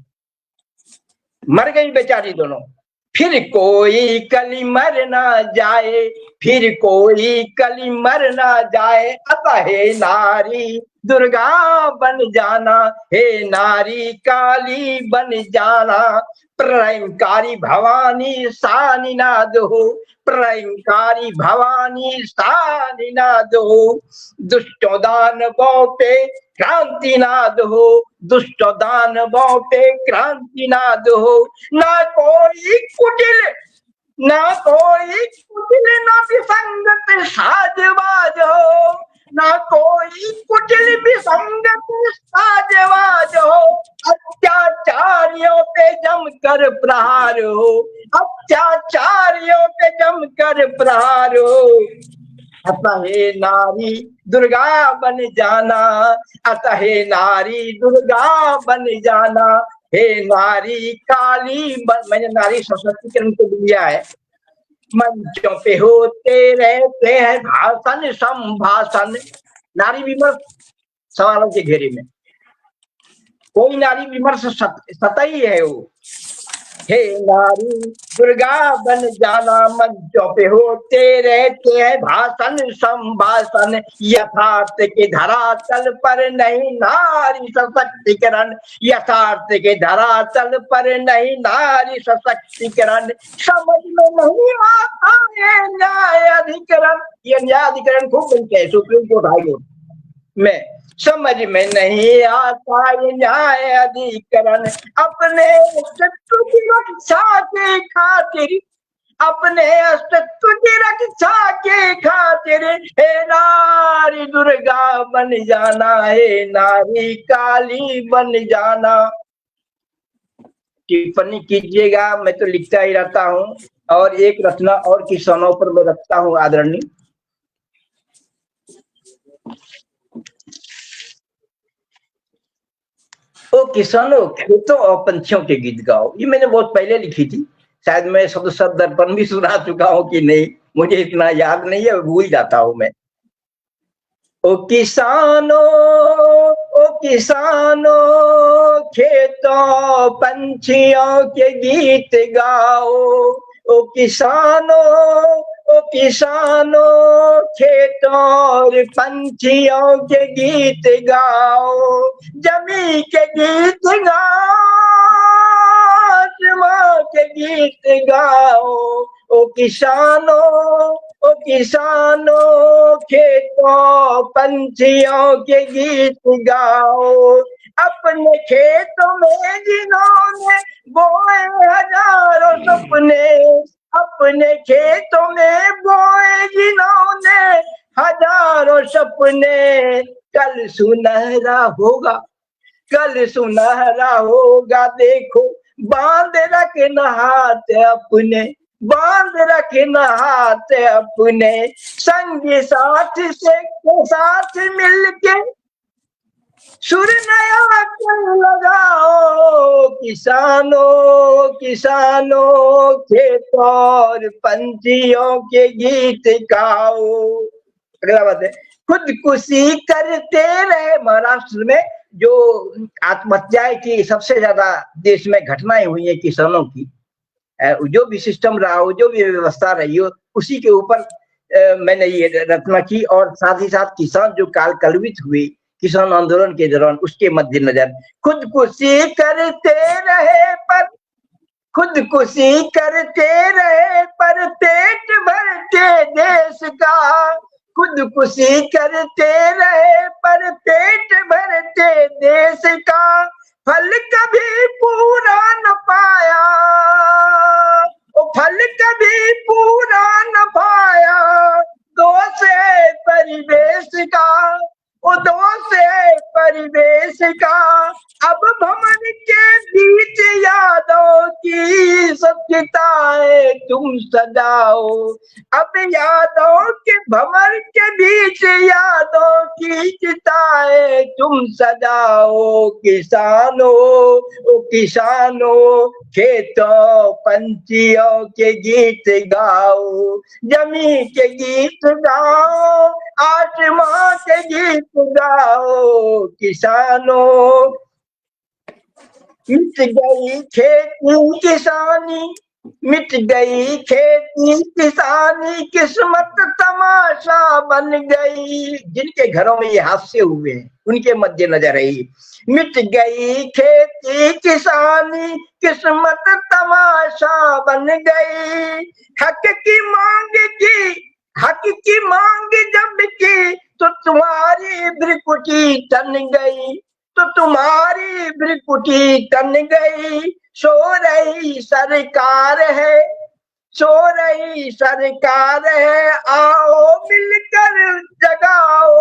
मर गई बेचारी दोनों। फिर कोई कली मर ना जाए, फिर कोई कली मर ना जाए, अतः हे नारी दुर्गा बन जाना, हे नारी काली बन जाना। प्रलयंकारी भवानी सानिनाद हो, प्रलयंकारी भवानी सानिनाद हो। दुष्टों दानवों पे क्रांति नाद हो, दुष्ट दानवों पे क्रांति नाद हो। ना कोई कुटिल, ना कोई कुटिल, ना विसंगत साजवाज हो, ना कोई कुटिल विसंगत साजवाज हो। अत्याचारियों पे जमकर प्रहार हो, अत्याचारियों पे जमकर प्रहार हो। अतः हे नारी दुर्गा बन जाना, अतः हे नारी दुर्गा बन जाना, हे नारी काली बन। मैंने नारी सशक्तिकरण को दिया है। मंचों पे होते रहते हैं भाषण संभाषण, नारी विमर्श सवालों के घेरे में, कोई नारी विमर्श सतही है वो। हे नारी दुर्गा बन जाना, मंचों पे होते रहते हैं भाषण संभाषण, यथार्थ के धरातल पर नहीं नारी सशक्तिकरण, यथार्थ के धरातल पर नहीं नारी सशक्तिकरण। समझ में नहीं आता है न्यायाधिकरण, ये न्यायाधिकरण खूब बनते हैं सुप्रीम कोर्ट हाई कोर्ट में। समझ में नहीं आता ये न्यायाधिकरण, अपने अस्तित्व की रक्षा के खातिर, अपने अस्तित्व की रक्षा के खातिर, हे नारी दुर्गा बन जाना, हे नारी काली बन जाना। टिप्पणी कीजिएगा, मैं तो लिखता ही रहता हूँ। और एक रचना और किसानों पर मैं रखता हूँ आदरणीय। ओ किसानों खेतों और पंछियों के गीत गाओ, ये मैंने बहुत पहले लिखी थी, शायद मैं शब्द दर्पण भी सुना चुका हूँ कि नहीं, मुझे इतना याद नहीं है, भूल जाता हूँ मैं। ओ किसानों खेतों पंछियों के गीत गाओ। ओ किसानों खेतों और पंछियों के गीत गाओ। जमी के गीत गाओ, आसमां के गीत गाओ। ओ किसानों खेतों पंछियों के गीत गाओ। अपने खेतों में जिन्होंने बोए हजारों सपने, अपने खेतों में बोए जिन्होंने हजारों सपने, कल सुनहरा होगा देखो, बांध रखना हाथ अपने, बांध रखना हाथ अपने। संगी साथ मिलके सुर नया कर लगाओ। किसानों खेतों और पंछियों के गीत गाओ। अगला बात है, खुदकुशी करते रहे। महाराष्ट्र में जो आत्महत्याएं की सबसे ज्यादा देश में घटनाएं हुई है किसानों की, जो भी सिस्टम रहा हो, जो भी व्यवस्था रही हो, उसी के ऊपर मैंने ये रचना की। और साथ ही साथ किसान जो काल कलवित हुए किसान आंदोलन के दौरान, उसके मद्देनजर खुदकुशी करते रहे पर पेट भरते देश का। खुदकुशी करते रहे पर पेट भरते देश का, फल कभी पूरा न पाया, फल कभी पूरा न पाया। दोष है परिवेश का, दोष है परिवेश का। अब भमर के बीच यादों की सत्यताएं तुम सजाओ। अब यादों के भमर के बीच यादों की चिताएं तुम सजाओ। किसानों खेतों पंछियों के गीत गाओ। जमी के गीत गाओ, आसमां के गीत गाओ। किसानों, मिट गई खेती किसानी, किस्मत तमाशा बन गई। जिनके घरों में ये हादसे हुए हैं उनके मद्देनजर है। मिट गई खेती किसानी, किस्मत तमाशा बन गई। हक की मांग जब की तो तुम्हारी भ्रिकुटी तन गई, तन गई। सो रही सरकार है, आओ मिलकर जगाओ।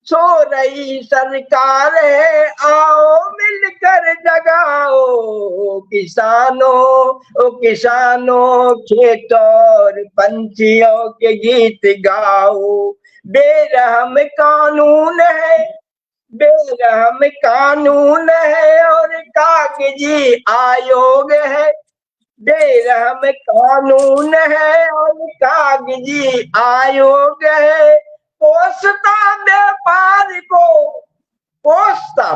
सो रही सरकार है, आओ मिलकर जगाओ। किसानों खेतों और पंछियों के गीत गाओ। बेरहम कानून है और कागजी आयोग है। बेरहम कानून है और कागजी आयोग है।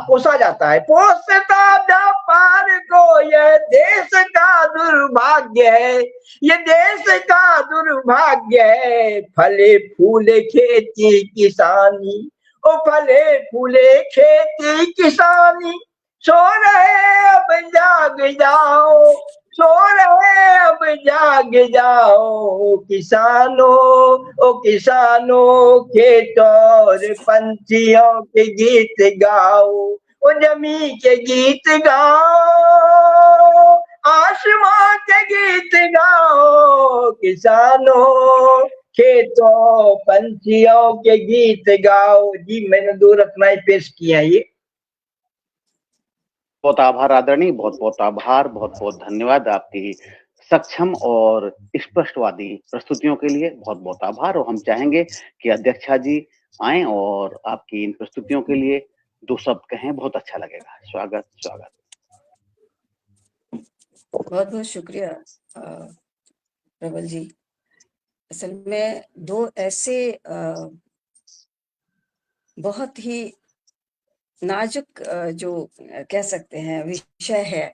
पोसा जाता है, पोसता व्यापार को। यह देश का दुर्भाग्य है, ये देश का दुर्भाग्य है। फले फूले खेती किसानी, ओ फले फूले खेती किसानी। सो रहे अब जाग जाओ, सो रहे अब जाग जाओ। किसानों खेतों और पंछियों के गीत गाओ। ओ जमी के गीत गाओ, आसमां के गीत गाओ। किसानों खेतों पंछियों के गीत गाओ। जी मैंने 2 रचनाएं पेश की हैं। ये बहुत आभार आदरणीय, बहुत बहुत आभार, बहुत बहुत धन्यवाद आपकी सक्षम और स्पष्टवादी प्रस्तुतियों के लिए। बहुत बहुत आभार। और हम चाहेंगे कि अध्यक्षा जी आए और आपकी इन प्रस्तुतियों के लिए 2 शब्द कहें, बहुत अच्छा लगेगा। स्वागत। बहुत बहुत शुक्रिया प्रबल जी। असल में दो ऐसे बहुत ही नाजुक जो कह सकते हैं विषय है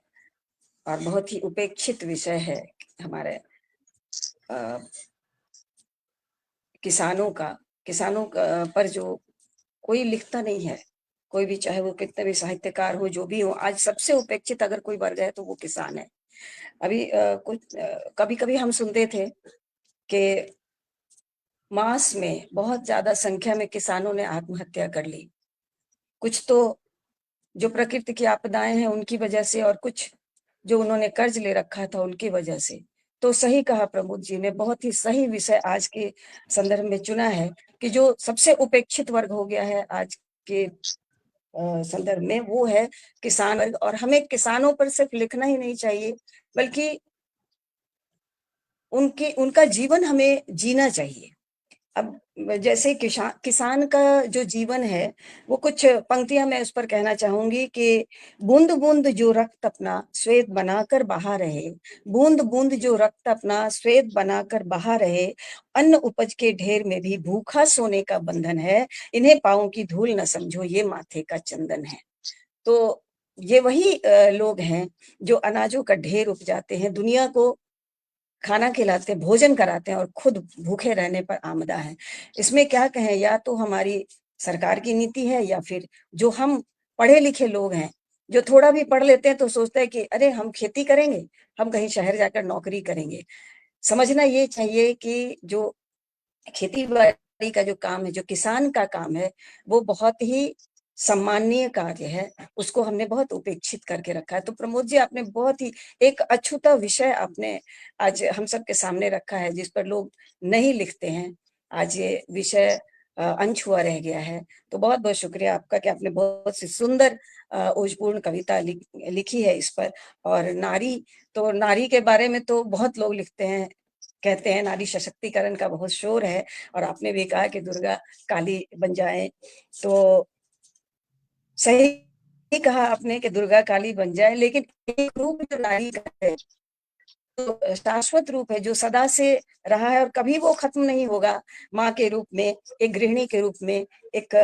और बहुत ही उपेक्षित विषय है हमारे किसानों का पर जो कोई लिखता नहीं है, कोई भी चाहे वो कितने भी साहित्यकार हो, जो भी हो, आज सबसे उपेक्षित अगर कोई वर्ग है तो वो किसान है। अभी कुछ कभी-कभी हम सुनते थे कि मास में बहुत ज्यादा संख्या में किसानों ने आत्महत्या कर ली। कुछ तो जो प्रकृति की आपदाएं हैं उनकी वजह से और कुछ जो उन्होंने कर्ज ले रखा था उनकी वजह से। तो सही कहा प्रमोद जी ने, बहुत ही सही विषय आज के संदर्भ में चुना है कि जो सबसे उपेक्षित वर्ग हो गया है आज के संदर्भ में वो है किसान वर्ग। और हमें किसानों पर सिर्फ लिखना ही नहीं चाहिए बल्कि उनका जीवन हमें जीना चाहिए। अब जैसे किसान का जो जीवन है वो कुछ पंक्तियां मैं उस पर कहना चाहूंगी कि बूंद बूंद जो रक्त अपना श्वेत बनाकर बहा रहे, बूंद बूंद जो रक्त अपना श्वेत बनाकर बहा रहे, अन्न उपज के ढेर में भी भूखा सोने का बंधन है, इन्हें पाँव की धूल न समझो ये माथे का चंदन है। तो ये वही लोग हैं जो अनाजों का ढेर उपजाते हैं, दुनिया को खाना खिलाते हैं, भोजन कराते हैं और खुद भूखे रहने पर आमदा है। इसमें क्या कहें, या तो हमारी सरकार की नीति है या फिर जो हम पढ़े लिखे लोग हैं, जो थोड़ा भी पढ़ लेते हैं तो सोचते हैं कि अरे हम खेती करेंगे, हम कहीं शहर जाकर नौकरी करेंगे। समझना ये चाहिए कि जो खेती बाड़ी का जो काम है, जो किसान का काम है, वो बहुत ही सम्माननीय कार्य है, उसको हमने बहुत उपेक्षित करके रखा है। तो प्रमोद जी, आपने बहुत ही एक अछूता विषय आपने आज हम सबके सामने रखा है जिस पर लोग नहीं लिखते हैं। आज ये विषय अनछुआ रह गया है। तो बहुत बहुत शुक्रिया आपका कि आपने बहुत सी सुंदर ओजपूर्ण कविता लिखी है इस पर। और नारी के बारे में तो बहुत लोग लिखते हैं, कहते हैं नारी सशक्तिकरण का बहुत शोर है, और आपने भी कहा कि दुर्गा काली बन जाए, तो सही कहा आपने कि दुर्गा काली बन जाए, लेकिन एक रूप जो नारी का है तो शाश्वत रूप है, जो सदा से रहा है और कभी वो खत्म नहीं होगा। माँ के रूप में, एक गृहिणी के रूप में, एक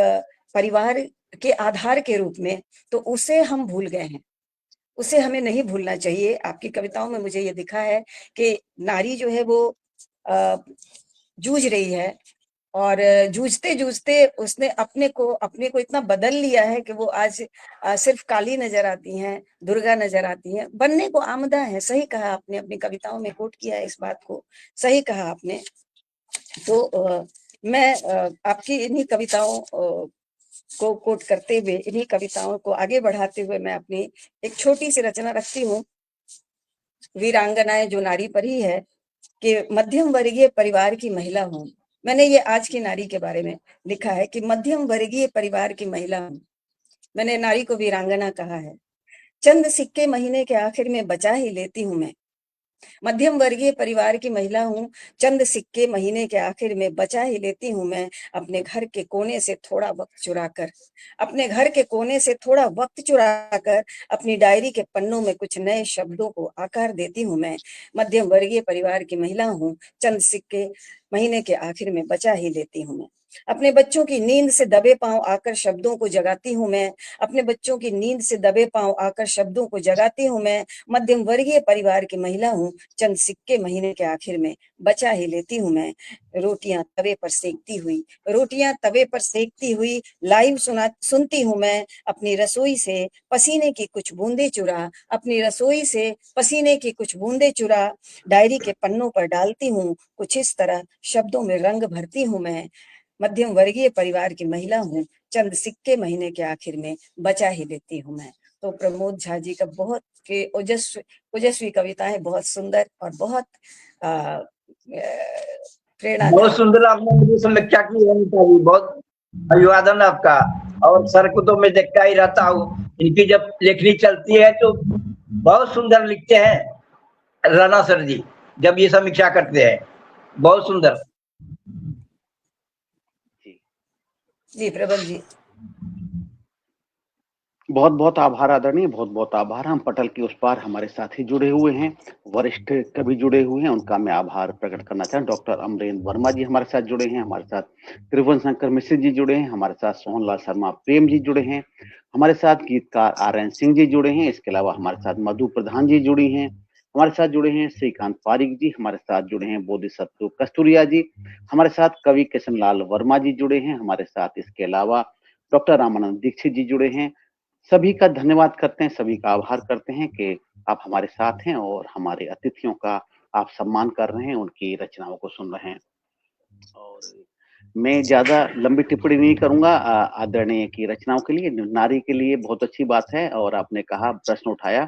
परिवार के आधार के रूप में, तो उसे हम भूल गए हैं, उसे हमें नहीं भूलना चाहिए। आपकी कविताओं में मुझे ये दिखा है कि नारी जो है वो जूझ रही है, और जूझते जूझते उसने अपने को इतना बदल लिया है कि वो आज सिर्फ काली नजर आती हैं, दुर्गा नजर आती हैं, बनने को आमदा है। सही कहा आपने, अपनी कविताओं में कोट किया है इस बात को, सही कहा आपने। तो मैं आपकी इन्हीं कविताओं को कोट करते हुए, इन्हीं कविताओं को आगे बढ़ाते हुए मैं अपनी एक छोटी सी रचना रखती हूँ, वीरांगनाएं जो नारी पर ही है, कि मध्यम वर्गीय परिवार की महिला हूँ। मैंने ये आज की नारी के बारे में लिखा है कि मध्यम वर्गीय परिवार की महिला हूँ। मैंने नारी को वीरांगना कहा है। चंद सिक्के महीने के आखिर में बचा ही लेती हूँ मैं। मध्यम वर्गीय परिवार की महिला हूँ, चंद सिक्के महीने के आखिर में बचा ही लेती हूँ मैं, अपने घर के कोने से थोड़ा वक्त चुराकर, अपने घर के कोने से थोड़ा वक्त चुराकर अपनी डायरी के पन्नों में कुछ नए शब्दों को आकार देती हूँ मैं। मध्यम वर्गीय परिवार की महिला हूँ, चंद सिक्के महीने के आखिर में बचा ही लेती हूँ मैं। अपने बच्चों की नींद से दबे पांव आकर शब्दों को जगाती हूँ मैं, अपने बच्चों की नींद से दबे पांव आकर शब्दों को जगाती हूँ मैं। मध्यम वर्गीय परिवार की महिला हूँ, चंद सिक्के महीने के आखिर में बचा ही लेती हूँ मैं। रोटियां तवे पर सेकती हुई, रोटियां तवे पर सेकती हुई लाइव सुनती हूँ मैं, अपनी रसोई से पसीने की कुछ बूंदे चुरा, अपनी रसोई से पसीने की कुछ बूंदे चुरा डायरी के पन्नों पर डालती हूँ, कुछ इस तरह शब्दों में रंग भरती हूँ मैं। मध्यम वर्गीय परिवार की महिला हूँ, चंद सिक्के महीने के आखिर में बचा ही लेती हूँ मैं। तो प्रमोद झा जी का बहुत के ओजस्वी कविताएं, बहुत सुंदर और बहुत प्रेरणादायक। बहुत सुंदर आपने मुझे समीक्षा की है नीता जी, बहुत अभिवादन आपका। और सर को तो मैं देखता ही रहता हूँ, इनकी जब लेखनी चलती है तो बहुत सुंदर लिखते हैं राणा सर जी, जब ये समीक्षा करते हैं, बहुत सुंदर। जी प्रबल जी। बहुत बहुत आभार आदरणीय, बहुत बहुत आभार। हम पटल के उस पार हमारे साथी जुड़े हुए हैं, वरिष्ठ कवि जुड़े हुए हैं, उनका मैं आभार प्रकट करना चाहूँ। डॉक्टर अमरेंद्र वर्मा जी हमारे साथ जुड़े हैं, हमारे साथ त्रिभुवन शंकर मिश्र जी जुड़े हैं, हमारे साथ सोहनलाल शर्मा प्रेम जी जुड़े हैं, हमारे साथ गीतकार आर.एन. सिंह जी जुड़े हैं, इसके अलावा हमारे साथ मधु प्रधान जी जुड़ी हैं, हमारे साथ जुड़े हैं श्रीकांत पारिक जी, हमारे साथ जुड़े हैं बोधिसत्व कस्तूरिया जी, हमारे साथ कवि किशन लाल वर्मा जी जुड़े हैं, हमारे साथ इसके अलावा डॉक्टर रामानंद दीक्षित जी जुड़े हैं। सभी का धन्यवाद करते हैं, सभी का आभार करते हैं कि आप हमारे साथ हैं और हमारे अतिथियों का आप सम्मान कर रहे हैं, उनकी रचनाओं को सुन रहे हैं। और मैं ज्यादा लंबी टिप्पणी नहीं करूंगा आदरणीय की रचनाओं के लिए, नारी के लिए बहुत अच्छी बात है। और आपने कहा, प्रश्न उठाया,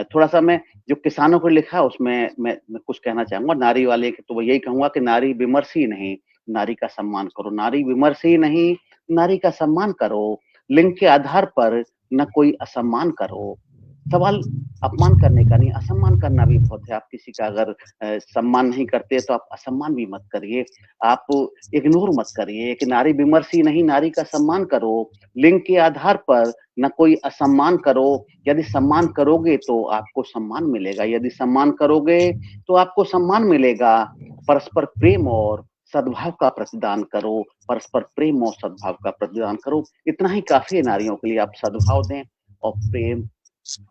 थोड़ा सा मैं जो किसानों को लिखा उसमें मैं कुछ कहना चाहूंगा। नारी वाले तो वो यही कहूंगा कि नारी विमर्श ही नहीं, नारी का सम्मान करो। नारी विमर्श ही नहीं, नारी का सम्मान करो। लिंग के आधार पर न कोई असम्मान करो। सवाल अपमान करने का नहीं, असम्मान करना भी बहुत है। आप किसी का अगर सम्मान नहीं करते तो आप असम्मान भी मत करिए, आप इग्नोर मत करिए कि नारी विमर्श ही नहीं, नारी का सम्मान करो। लिंग के आधार पर न कोई असम्मान करो। यदि सम्मान करोगे तो आपको सम्मान मिलेगा, यदि सम्मान करोगे तो आपको सम्मान मिलेगा। परस्पर प्रेम और सद्भाव का प्रतिदान करो, परस्पर प्रेम और सद्भाव का प्रतिदान करो। इतना ही काफी है नारियों के लिए। आप सद्भाव दें और प्रेम,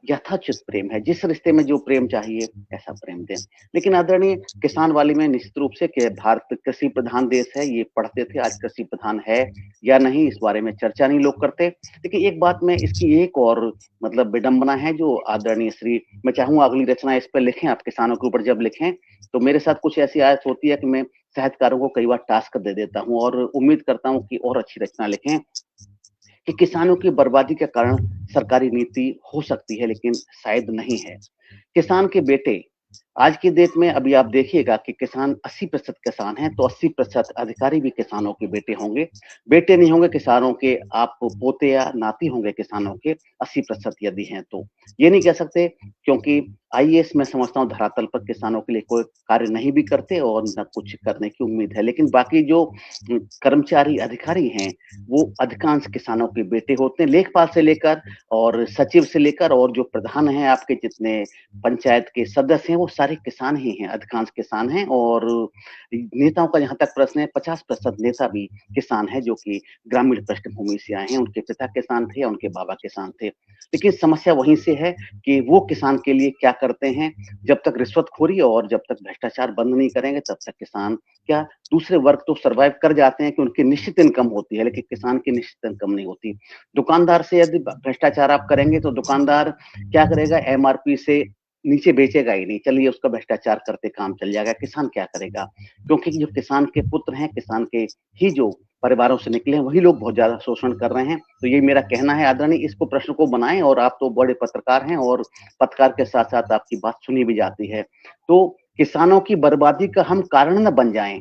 यथाचित प्रेम है, जिस रिश्ते में जो प्रेम चाहिए ऐसा प्रेम दें। लेकिन आदरणीय किसान वाली में निश्चित रूप से कि भारत कृषि प्रधान देश है, ये पढ़ते थे। आज कृषि प्रधान है या नहीं इस बारे में चर्चा नहीं लोग करते। लेकिन एक बात में इसकी एक और मतलब विडंबना है जो आदरणीय श्री, मैं चाहूंगा अगली रचना इस पर लिखें, आप किसानों के ऊपर जब लिखें तो मेरे साथ कुछ ऐसी आदत होती है कि मैं साहित्यकारों को कई बार टास्क दे देता हूँ और उम्मीद करता हूँ कि और अच्छी रचना लिखें कि किसानों की बर्बादी के कारण सरकारी नीति हो सकती है लेकिन शायद नहीं है। किसान के बेटे, आज की डेट में अभी आप देखिएगा कि किसान 80% किसान हैं तो 80% अधिकारी भी किसानों के बेटे होंगे। बेटे नहीं होंगे किसानों के, आप पोते या नाती होंगे किसानों के 80% यदि हैं तो। ये नहीं कह सकते क्योंकि आईएएस मैं समझता हूँ धरातल पर किसानों के लिए कोई कार्य नहीं भी करते और न कुछ करने की उम्मीद है। लेकिन बाकी जो कर्मचारी अधिकारी हैं वो अधिकांश किसानों के बेटे होते हैं, लेखपाल से लेकर और सचिव से लेकर और जो प्रधान हैं आपके जितने पंचायत के सदस्य हैं वो सारे किसान ही हैं, अधिकांश किसान हैं। और नेताओं का जहां तक प्रश्न है 50% नेता भी किसान है जो कि ग्रामीण पृष्ठभूमि से आए हैं, उनके पिता किसान थे या उनके बाबा किसान थे। लेकिन समस्या वहीं से है कि वो किसान के लिए क्या करते हैं। जब तक रिश्वतखोरी और जब तक भ्रष्टाचार बंद नहीं करेंगे तब तक किसान क्या, दूसरे वर्ग तो सर्वाइव कर जाते हैं कि उनकी निश्चित इनकम होती है लेकिन किसान की निश्चित इनकम नहीं होती। दुकानदार से यदि भ्रष्टाचार आप करेंगे तो दुकानदार क्या करेगा, एमआरपी से नीचे बेचेगा ही नहीं, चलिए उसका भ्रष्टाचार करते काम चल जाएगा। किसान क्या करेगा, क्योंकि जो किसान के पुत्र हैं, किसान के ही जो परिवारों से निकले हैं वही लोग बहुत ज्यादा शोषण कर रहे हैं। तो ये मेरा कहना है आदरणीय, इसको प्रश्न को बनाएं। और आप तो बड़े पत्रकार हैं और पत्रकार के साथ साथ आपकी बात सुनी भी जाती है। तो किसानों की बर्बादी का हम कारण न बन जाएं,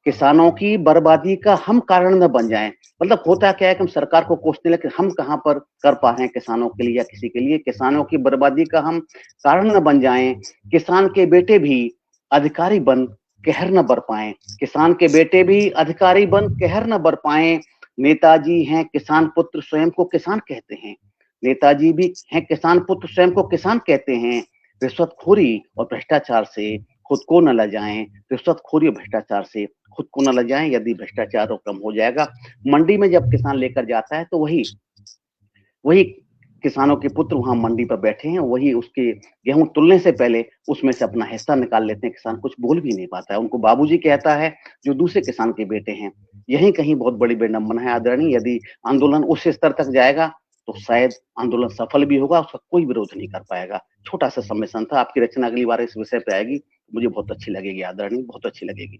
किसानों की बर्बादी का हम कारण न बन जाएं। मतलब होता क्या है कि हम सरकार को कोसते लेकिन हम कहां पर कर पा रहे हैं किसानों के लिए या किसी के लिए। किसानों की बर्बादी का हम कारण न बन जाएं। किसान के बेटे भी अधिकारी बन कहर न बर पाए, किसान के बेटे भी अधिकारी बन कहर न बर पाए। नेताजी हैं किसान पुत्र, स्वयं को किसान कहते हैं। नेताजी भी हैं किसान पुत्र, स्वयं को किसान कहते हैं। रिश्वतखोरी और भ्रष्टाचार से खुद को न लजाएं, रिश्वतखोरी और भ्रष्टाचार से खुद को न लजाएं। यदि भ्रष्टाचार कम हो जाएगा, मंडी में जब किसान लेकर जाता है तो वही वही किसानों के पुत्र वहां मंडी पर बैठे हैं, वही उसके गेहूं तुलने से पहले उसमें से अपना हिस्सा निकाल लेते हैं। किसान कुछ बोल भी नहीं पाता है, उनको बाबूजी कहता है जो दूसरे किसान के बेटे हैं। यही कहीं बहुत बड़ी विडंबना है आदरणीय। यदि आंदोलन उस स्तर तक जाएगा तो शायद आंदोलन सफल भी होगा, उसका कोई विरोध नहीं कर पाएगा। छोटा सा सम्मेलन था, आपकी रचना अगली बार इस विषय पे आएगी, मुझे बहुत अच्छी लगेगी आदरणीय, बहुत अच्छी लगेगी।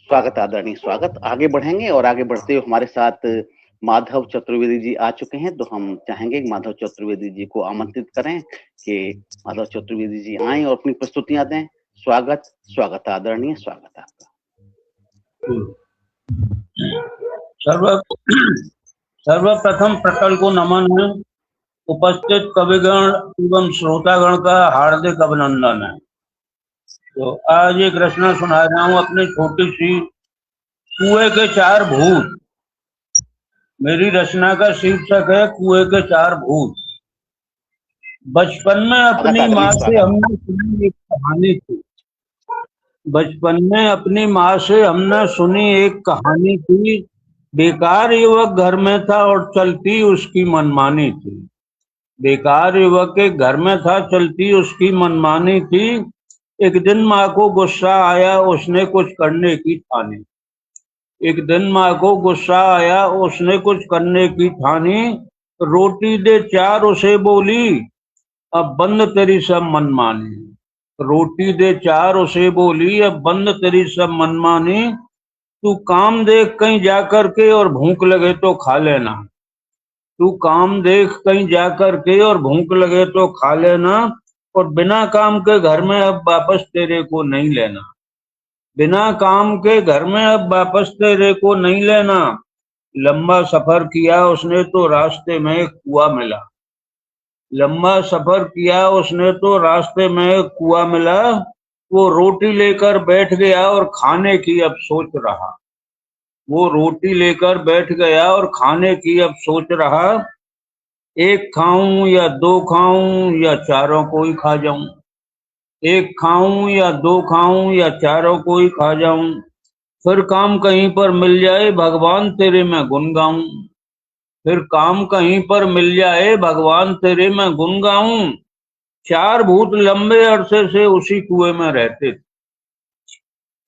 स्वागत आदरणीय, स्वागत। आगे बढ़ेंगे और आगे बढ़ते हुए हमारे साथ माधव चतुर्वेदी जी आ चुके हैं, तो हम चाहेंगे कि माधव चतुर्वेदी जी को आमंत्रित करें कि माधव चतुर्वेदी जी आए और अपनी प्रस्तुतियां दें। स्वागत, स्वागत आदरणीय, स्वागत आपका। सर्वप्रथम प्रकल को नमन है। उपस्थित कविगण एवं श्रोतागण का हार्दिक अभिनंदन है। तो आज एक रचना सुना रहा हूं अपनी छोटी सी, कुएं के चार भूत। मेरी रचना का शीर्षक है कुएं के चार भूत। बचपन में अपनी माँ से हमने सुनी एक कहानी थी। बचपन में अपनी माँ से हमने सुनी एक कहानी थी। बेकार युवक घर में था और चलती उसकी मनमानी थी। बेकार युवक के घर में था, चलती उसकी मनमानी थी। एक दिन माँ को गुस्सा आया, उसने कुछ करने की ठानी। एक दिन माँ को गुस्सा आया, उसने कुछ करने की ठानी। रोटी दे चार उसे बोली, अब बंद तेरी सब मनमानी। रोटी दे चार उसे बोली, अब बंद तेरी सब मनमानी। तू काम देख कहीं जा कर के और भूख लगे तो खा लेना। तू काम देख कहीं जा कर के और भूख लगे तो खा लेना। और बिना काम के घर में अब वापस तेरे को नहीं लेना। बिना काम के घर में अब वापस तेरे को नहीं लेना। लंबा सफर किया उसने तो रास्ते में एक कुआं मिला। लंबा सफर किया उसने तो रास्ते में एक कुआं मिला। वो रोटी लेकर बैठ गया और खाने की अब सोच रहा। वो रोटी लेकर बैठ गया और खाने की अब सोच रहा। एक खाऊं या दो खाऊं या चारों को ही खा जाऊं। एक खाऊं या दो खाऊं या चारों को ही खा जाऊं। फिर काम कहीं पर मिल जाए भगवान तेरे मैं गुन गाऊं। फिर काम कहीं पर मिल जाए भगवान तेरे मैं गुन गाऊं। चार भूत लंबे अरसे से उसी कुएं में रहते थे।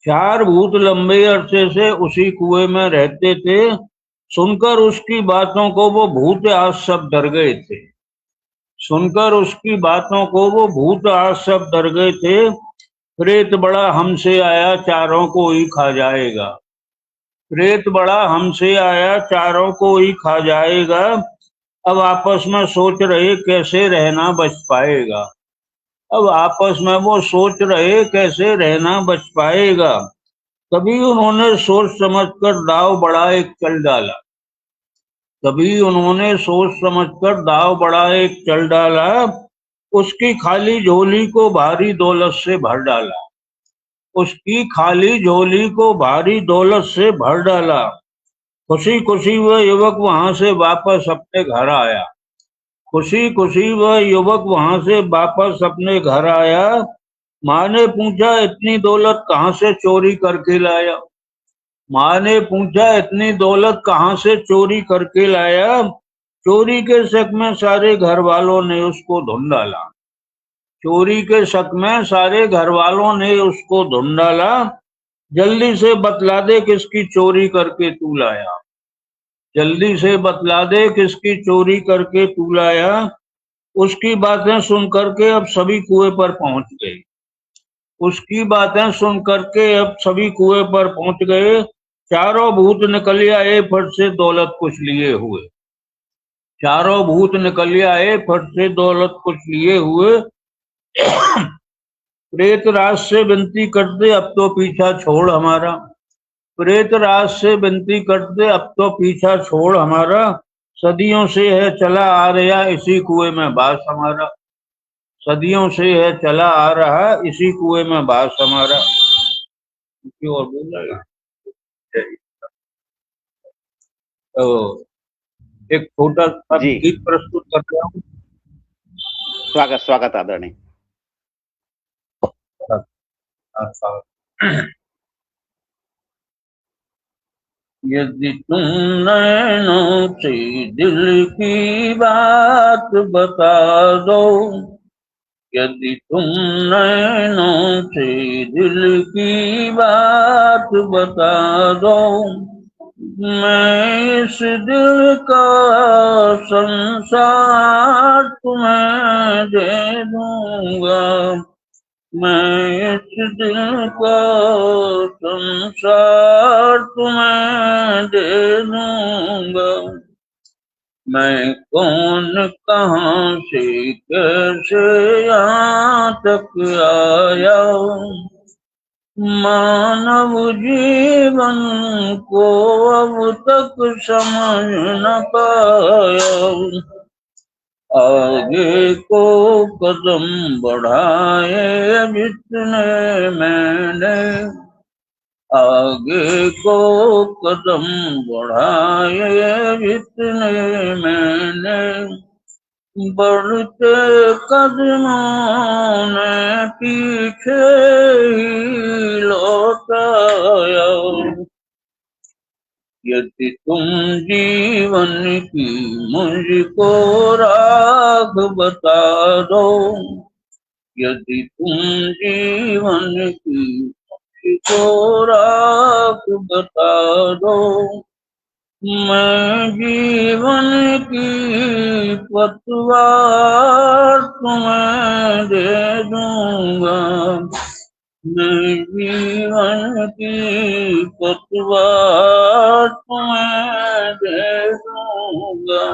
चार भूत लंबे अरसे से उसी कुएं में रहते थे। सुनकर उसकी बातों को वो भूत आज सब डर गए थे। सुनकर उसकी बातों को वो भूत आज सब डर गए थे। प्रेत बड़ा हमसे आया, चारों को ही खा जाएगा। प्रेत बड़ा हमसे आया, चारों को ही खा जाएगा। अब आपस में सोच रहे कैसे रहना बच पाएगा। अब आपस में वो सोच रहे कैसे रहना बच पाएगा। तभी उन्होंने सोच समझकर दाव बड़ा एक चल डाला। तभी उन्होंने सोच समझकर दाव बड़ा एक चल डाला। उसकी खाली झोली को भारी दौलत से भर डाला। उसकी खाली झोली को भारी दौलत से भर डाला। खुशी खुशी वह युवक वहां से वापस अपने घर आया। खुशी खुशी वह युवक वहां से वापस अपने घर आया। माँ ने पूछा इतनी दौलत कहाँ से चोरी करके लाया। माँ ने पूछा इतनी दौलत कहाँ से चोरी करके लाया। चोरी के शक में सारे घर वालों ने उसको ढूंढ डाला। चोरी के शक में सारे घर वालों ने उसको ढूंढ डाला। जल्दी से बतला दे किसकी चोरी करके तू लाया। जल्दी से बतला दे किसकी चोरी करके तू लाया। उसकी बातें सुन करके अब सभी कुएं पर पहुंच गए। उसकी बातें सुन करके अब सभी कुएं पर पहुंच गए। चारों भूत निकल आए फट से दौलत कुछ लिए हुए। चारों भूत निकल आए फट से दौलत कुछ लिए हुए। प्रेत राज से विनती करते अब तो पीछा छोड़ हमारा। प्रेत राज से विनती करते अब तो पीछा छोड़ हमारा। सदियों से है चला आ रहा इसी कुएं में बास हमारा। सदियों से है चला आ रहा इसी कुएं में बास हमारा। और बोल रहा तो एक छोटा सा जी गीत प्रस्तुत कर रहा हूँ। स्वागत स्वागत आदरणीय। यदि तुम नैनों से दिल की बात बता दो। यदि तुम नैनों से दिल की बात बता दो। मैं इस दिल का संसार तुम्हें दे दूंगा। मैं इस दिल का संसार तुम्हें दे दूंगा। मैं कौन कहाँ से कैसे यहाँ तक आया। मानव जीवन को अब तक समझ न पाया। आगे को कदम बढ़ाए जितने मैंने आगे को कदम बढ़ाए जितने मैंने, बढ़ते कदमों ने पीछे ही लौटाया। यदि तुम जीवन की मुझको राह बता दो, यदि तुम जीवन की मुझको राह बता दो, मैं जीवन की पतवार तुम्हें दे दूंगा, मैं जीवन की पतवार तुम्हें दे दूंगा।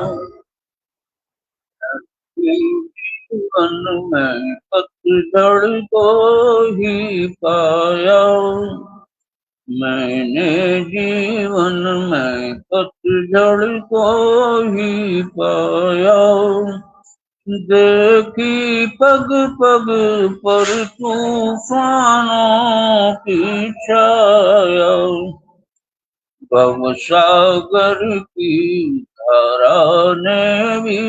जीवन में पतझड़ को ही पाया, मैंने जीवन में पतझड़ को ही पाया। देखी पग पग पर तूफानों की छाया, भवसागर की धारा ने भी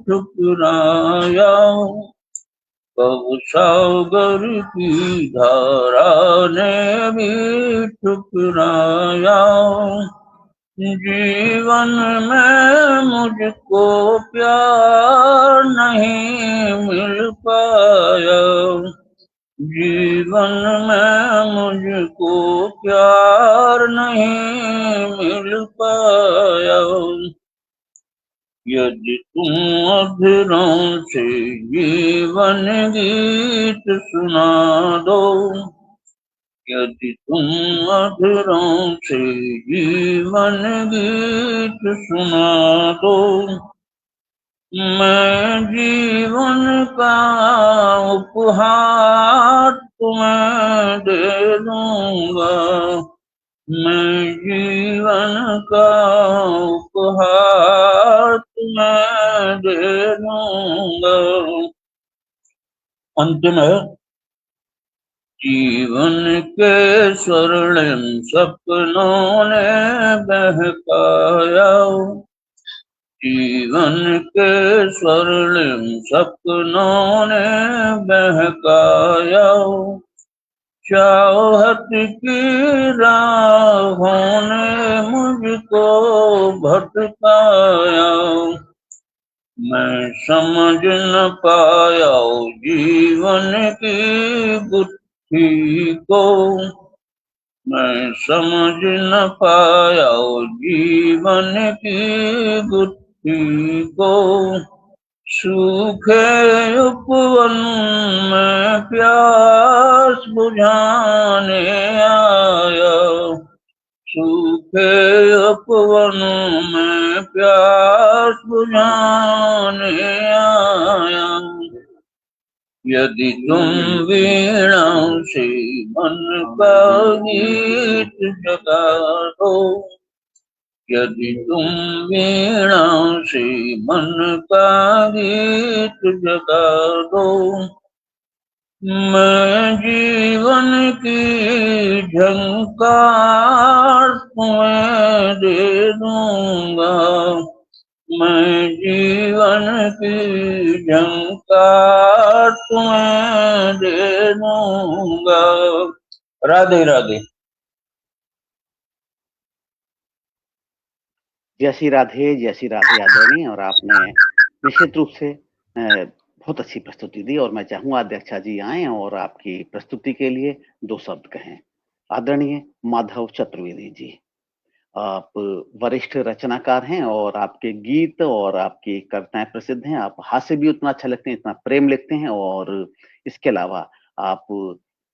ठुकराया, भवसागर की धारा ने भी ठुकराया। जीवन में मुझको प्यार नहीं मिल पाया, जीवन में मुझको प्यार नहीं मिल पाया। यदि तुम अधरों से जीवन गीत सुना दो, यदि तुम अधरों से जीवन गीत सुना दो, मैं जीवन का उपहार तुम्हें दे दूंगा, मैं जीवन का उपहार तुम्हें दे दूंगा। अंतिम है, जीवन के स्वर्णिम सपनों ने बहकाया, जीवन के स्वर्णिम सपनों ने बहकाया। चाहत की राहों ने मुझको भटकाया, मैं समझ न पाया जीवन की गुत्थी को, मैं समझ न पाया जीवन की गुत्थी को। सूखे उपवन में प्यास बुझाने आया, सूखे उपवन में प्यास बुझाने आया। यदि तुम वीणा से मन का गीत जगा दो, यदि तुम वीणा से मन का गीत जगा दो, मैं जीवन की झंकार तुम्हें दे दूंगा, मैं जीवन की झंकार तुम्हें दे दूंगा। राधे राधे। जय श्री राधे आदरणीय। और आपने निश्चित रूप से बहुत अच्छी प्रस्तुति दी और मैं चाहूंगा अध्यक्षा जी आए और आपकी प्रस्तुति के लिए 2 शब्द कहें। आदरणीय माधव चतुर्वेदी जी, आप वरिष्ठ रचनाकार हैं और आपके गीत और आपकी कविताएं प्रसिद्ध हैं। आप हास्य भी उतना अच्छा लिखते हैं, इतना प्रेम लिखते हैं और इसके अलावा आप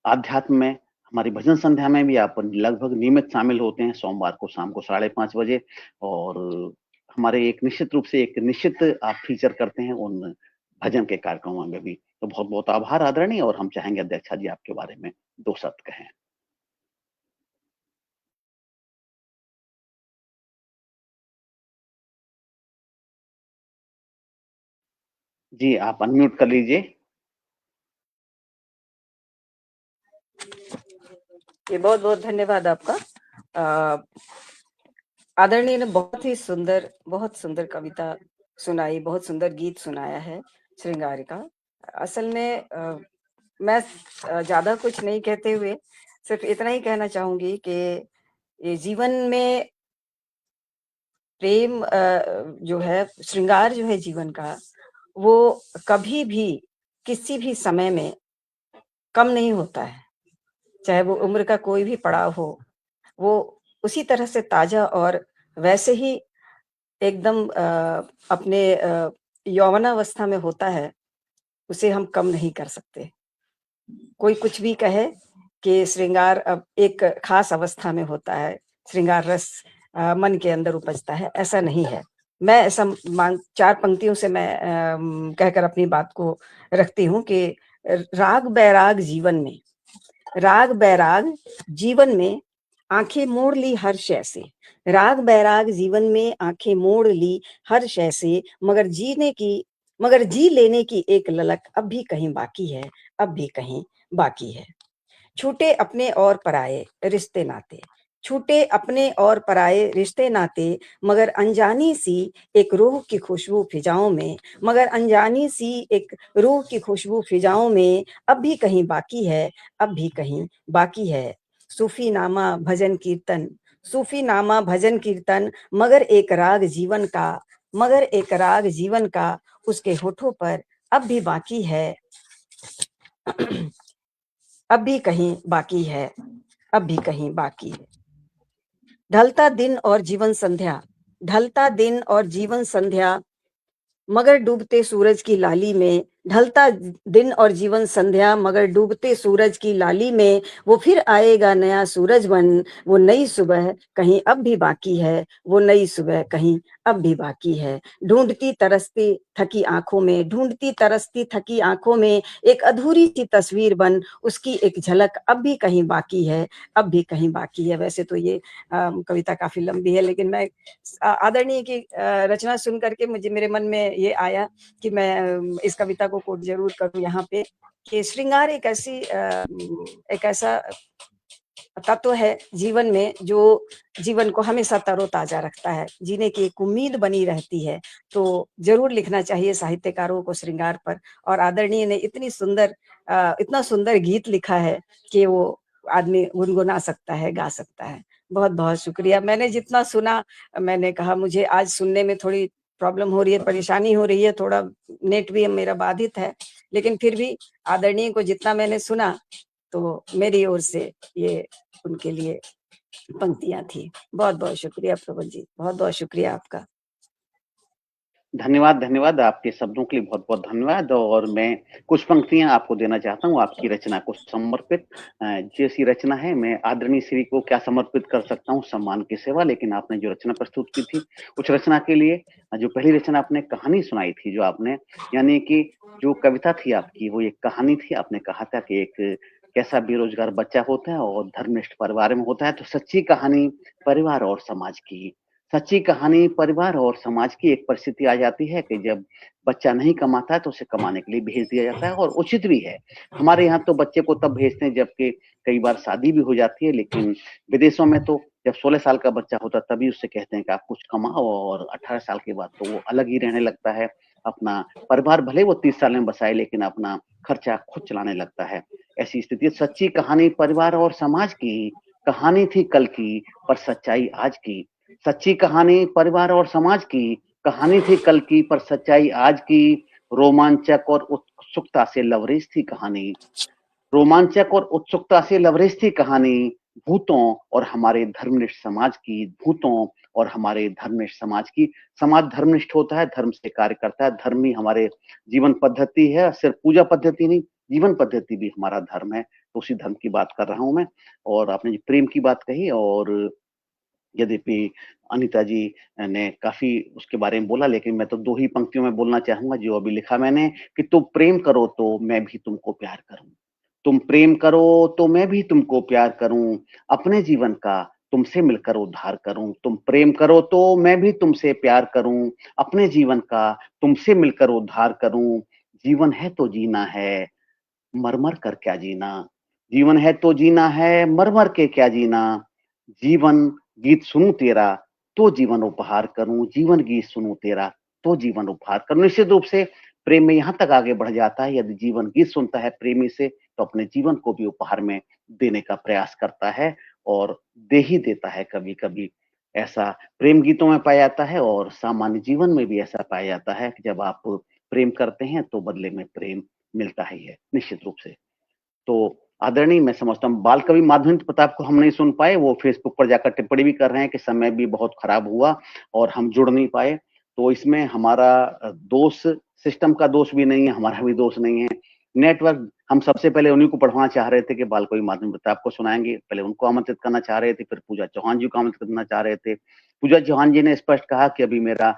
आध्यात्म में, हमारी भजन संध्या में भी आप लगभग नियमित शामिल होते हैं, सोमवार को शाम को 5:30 बजे। और हमारे एक निश्चित रूप से एक निश्चित आप फीचर करते हैं उन भजन के कार्यक्रमों में भी। तो बहुत बहुत आभार आदरणीय। और हम चाहेंगे अध्यक्षा जी आपके बारे में 2 शब्द कहें। जी आप अनम्यूट कर लीजिए। ये बहुत बहुत धन्यवाद आपका। आदरणीय ने बहुत सुंदर कविता सुनाई, बहुत सुंदर गीत सुनाया है श्रृंगार का। असल में मैं ज्यादा कुछ नहीं कहते हुए सिर्फ इतना ही कहना चाहूंगी कि ये जीवन में प्रेम जो है, श्रृंगार जो है जीवन का, वो कभी भी किसी भी समय में कम नहीं होता है। चाहे वो उम्र का कोई भी पड़ाव हो, वो उसी तरह से ताजा और वैसे ही एकदम अपने यौवनावस्था में होता है, उसे हम कम नहीं कर सकते। कोई कुछ भी कहे कि श्रृंगार अब एक खास अवस्था में होता है, श्रृंगार रस मन के अंदर उपजता है, ऐसा नहीं है। मैं ऐसा 4 पंक्तियों से मैं कहकर अपनी बात को रखती हूँ कि राग बैराग जीवन में आंखें मोड़ ली हर शय से, राग बैराग जीवन में आंखें मोड़ ली हर शय से, मगर जी लेने की एक ललक अब भी कहीं बाकी है, अब भी कहीं बाकी है। छूटे अपने और पराये रिश्ते नाते, छूटे अपने और पराये रिश्ते नाते, मगर अनजानी सी एक रूह की खुशबू फिजाओं में, मगर अनजानी सी एक रूह की खुशबू फिजाओं में, अब भी कहीं बाकी है, अब भी कहीं बाकी है। सूफी नामा भजन कीर्तन, मगर एक राग जीवन का उसके होठों पर अब भी बाकी है, अब भी कहीं बाकी है, अब भी कहीं बाकी है। ढलता दिन और जीवन संध्या, मगर डूबते सूरज की लाली में, ढलता दिन और जीवन संध्या, मगर डूबते सूरज की लाली में, वो फिर आएगा नया सूरज बन, वो नई सुबह कहीं अब भी बाकी है, वो नई सुबह कहीं अब भी बाकी है। ढूंढती तरसती थकी आंखों में एक अधूरी सी तस्वीर बन, उसकी एक झलक अब भी कहीं बाकी है, अब भी कहीं बाकी है। वैसे तो ये कविता काफी लंबी है, लेकिन मैं आदरणीय की रचना सुन करके मेरे मन में ये आया कि मैं इस कविता को कोट जरूर करूं यहाँ पे, कि श्रृंगार एक ऐसा तत्व है जीवन में जो जीवन को हमेशा तरोताजा रखता है, जीने की एक उम्मीद बनी रहती है। तो जरूर लिखना चाहिए साहित्यकारों को श्रृंगार पर। और आदरणीय ने इतना सुंदर गीत लिखा है कि वो आदमी गुनगुना सकता है, गा सकता है। बहुत बहुत शुक्रिया। मैंने जितना सुना, मैंने कहा मुझे आज सुनने में थोड़ी प्रॉब्लम हो रही है, परेशानी हो रही है, थोड़ा नेट भी मेरा बाधित है, लेकिन फिर भी आदरणीय को जितना मैंने सुना, तो मेरी ओर से ये उनके लिए पंक्तियां थी। बहुत बहुत शुक्रिया प्रबल जी, बहुत बहुत शुक्रिया आपका। धन्यवाद आपके शब्दों के लिए, बहुत बहुत धन्यवाद। और मैं कुछ पंक्तियां आपको देना चाहता हूं आपकी रचना को समर्पित। जैसी रचना है, मैं आदरणीय श्री को क्या समर्पित कर सकता हूं, सम्मान की सेवा। लेकिन आपने जो रचना प्रस्तुत की थी, उस रचना के लिए, जो पहली रचना आपने कहानी सुनाई थी, जो आपने, यानी कि जो कविता थी आपकी, वो एक कहानी थी। आपने कहा था कि एक कैसा बेरोजगार बच्चा होता है और धर्मनिष्ठ परिवार में होता है। तो सच्ची कहानी परिवार और समाज की, सच्ची कहानी परिवार और समाज की एक परिस्थिति आ जाती है कि जब बच्चा नहीं कमाता है तो उसे कमाने के लिए भेज दिया जाता है, और उचित भी है। हमारे यहाँ तो बच्चे को तब भेजते हैं जबकि कई बार शादी भी हो जाती है, लेकिन विदेशों में तो जब 16 साल का बच्चा होता है तभी उससे कहते हैं कि आप कुछ कमाओ, और 18 साल के बाद तो वो अलग ही रहने लगता है। अपना परिवार भले वो 30 साल में बसाए, लेकिन अपना खर्चा खुद चलाने लगता है। ऐसी स्थिति। सच्ची कहानी परिवार और समाज की, कहानी थी कल की पर सच्चाई आज की। सच्ची कहानी परिवार और समाज की, कहानी थी कल की पर सच्चाई आज की। रोमांचक और उत्सुकता से लवरेज थी कहानी, रोमांचक और उत्सुकता से लवरेज थी कहानी। भूतों और हमारे धर्मनिष्ठ समाज की, भूतों और हमारे धर्मनिष्ठ समाज की। समाज धर्मनिष्ठ होता है, धर्म से कार्य करता है। धर्म ही हमारे जीवन पद्धति है, सिर्फ पूजा पद्धति नहीं, जीवन पद्धति भी हमारा धर्म है। तो उसी धर्म की बात कर रहा हूं मैं। और आपने जो प्रेम की बात कही, और यद्यपि अनीता जी ने काफी उसके बारे में बोला, लेकिन मैं तो 2 ही पंक्तियों में बोलना चाहूंगा जो अभी लिखा मैंने, कि तुम प्रेम करो तो मैं भी तुमको प्यार करूं, तुम प्रेम करो तो मैं भी तुमको प्यार करूं, अपने जीवन का तुमसे मिलकर उद्धार करूं। तुम प्रेम करो तो मैं भी तुमसे प्यार करूं, अपने जीवन का तुमसे मिलकर उद्धार करूं। जीवन है तो जीना है, मर मर कर क्या जीना। जीवन है तो जीना है, मर मर के क्या जीना, जीवन गीत सुनूं तेरा तो जीवन उपहार करूं, जीवन गीत सुनूं तेरा तो जीवन उपहार करूं। निश्चित रूप से प्रेम में यहाँ तक आगे बढ़ जाता है, यदि जीवन गीत सुनता है प्रेमी से तो अपने जीवन को भी उपहार में देने का प्रयास करता है और दे ही देता है कभी कभी। ऐसा प्रेम गीतों में पाया जाता है और सामान्य जीवन में भी ऐसा पाया जाता है कि जब आप प्रेम करते हैं तो बदले में प्रेम मिलता ही है निश्चित रूप से। तो आदरणीय, मैं समझता हूँ बाल कवि माधवेंद्र प्रताप को हम नहीं सुन पाए, वो फेसबुक पर जाकर टिप्पणी भी कर रहे हैं कि समय भी बहुत खराब हुआ और हम जुड़ नहीं पाए। तो इसमें हमारा दोष, सिस्टम का दोष भी नहीं है, हमारा भी दोष नहीं है। नेटवर्क, हम सबसे पहले उन्हीं को पढ़वाना चाह रहे थे कि बाल कवि माधवेंद्र प्रताप को सुनाएंगे, पहले उनको आमंत्रित करना चाह रहे थे, फिर पूजा चौहान जी को आमंत्रित करना चाह रहे थे। पूजा चौहान जी ने स्पष्ट कहा कि अभी मेरा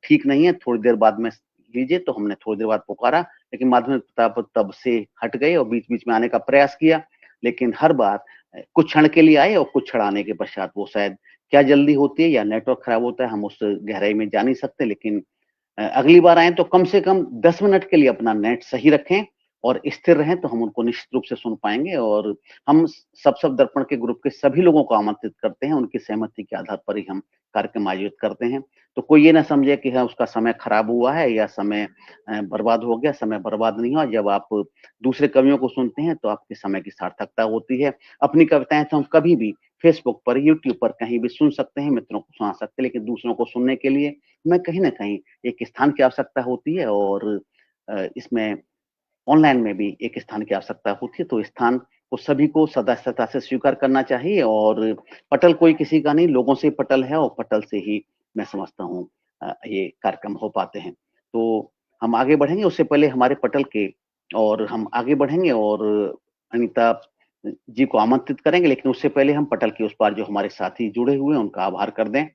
ठीक नहीं है, थोड़ी देर बाद में लीजिए, तो हमने थोड़ी देर बाद पुकारा, लेकिन माधवेंद्र प्रताप तब से हट गए और बीच बीच में आने का प्रयास किया, लेकिन हर बार कुछ क्षण के लिए आए और कुछ क्षण आने के पश्चात वो शायद क्या जल्दी होती है या नेटवर्क खराब होता है, हम उस गहराई में जा नहीं सकते। लेकिन अगली बार आए तो कम से कम 10 मिनट के लिए अपना नेट सही रखें और स्थिर रहें, तो हम उनको निश्चित रूप से सुन पाएंगे। और हम सब दर्पण के ग्रुप के सभी लोगों को आमंत्रित करते हैं, उनकी सहमति के आधार पर ही हम कार्यक्रम आयोजित करते हैं। तो कोई ये ना समझे कि हाँ उसका समय खराब हुआ है या समय बर्बाद हो गया। समय बर्बाद नहीं हुआ। जब आप दूसरे कवियों को सुनते हैं तो आपके समय की सार्थकता होती है। अपनी कविताएं तो हम कभी भी फेसबुक पर, यूट्यूब पर कहीं भी सुन सकते हैं, मित्रों को सुना सकते हैं, लेकिन दूसरों को सुनने के लिए हमें कहीं ना कहीं एक स्थान की आवश्यकता होती है और इसमें ऑनलाइन में भी एक स्थान की आवश्यकता होती है। तो स्थान को सभी को सदस्यता से स्वीकार करना चाहिए और पटल कोई किसी का नहीं, लोगों से पटल है और पटल से ही मैं समझता हूँ ये कार्यक्रम हो पाते हैं। तो हम आगे बढ़ेंगे, उससे पहले हमारे पटल के और हम आगे बढ़ेंगे और अनीता जी को आमंत्रित करेंगे, लेकिन उससे पहले हम पटल के उस पार जो हमारे साथी जुड़े हुए हैं उनका आभार कर दें।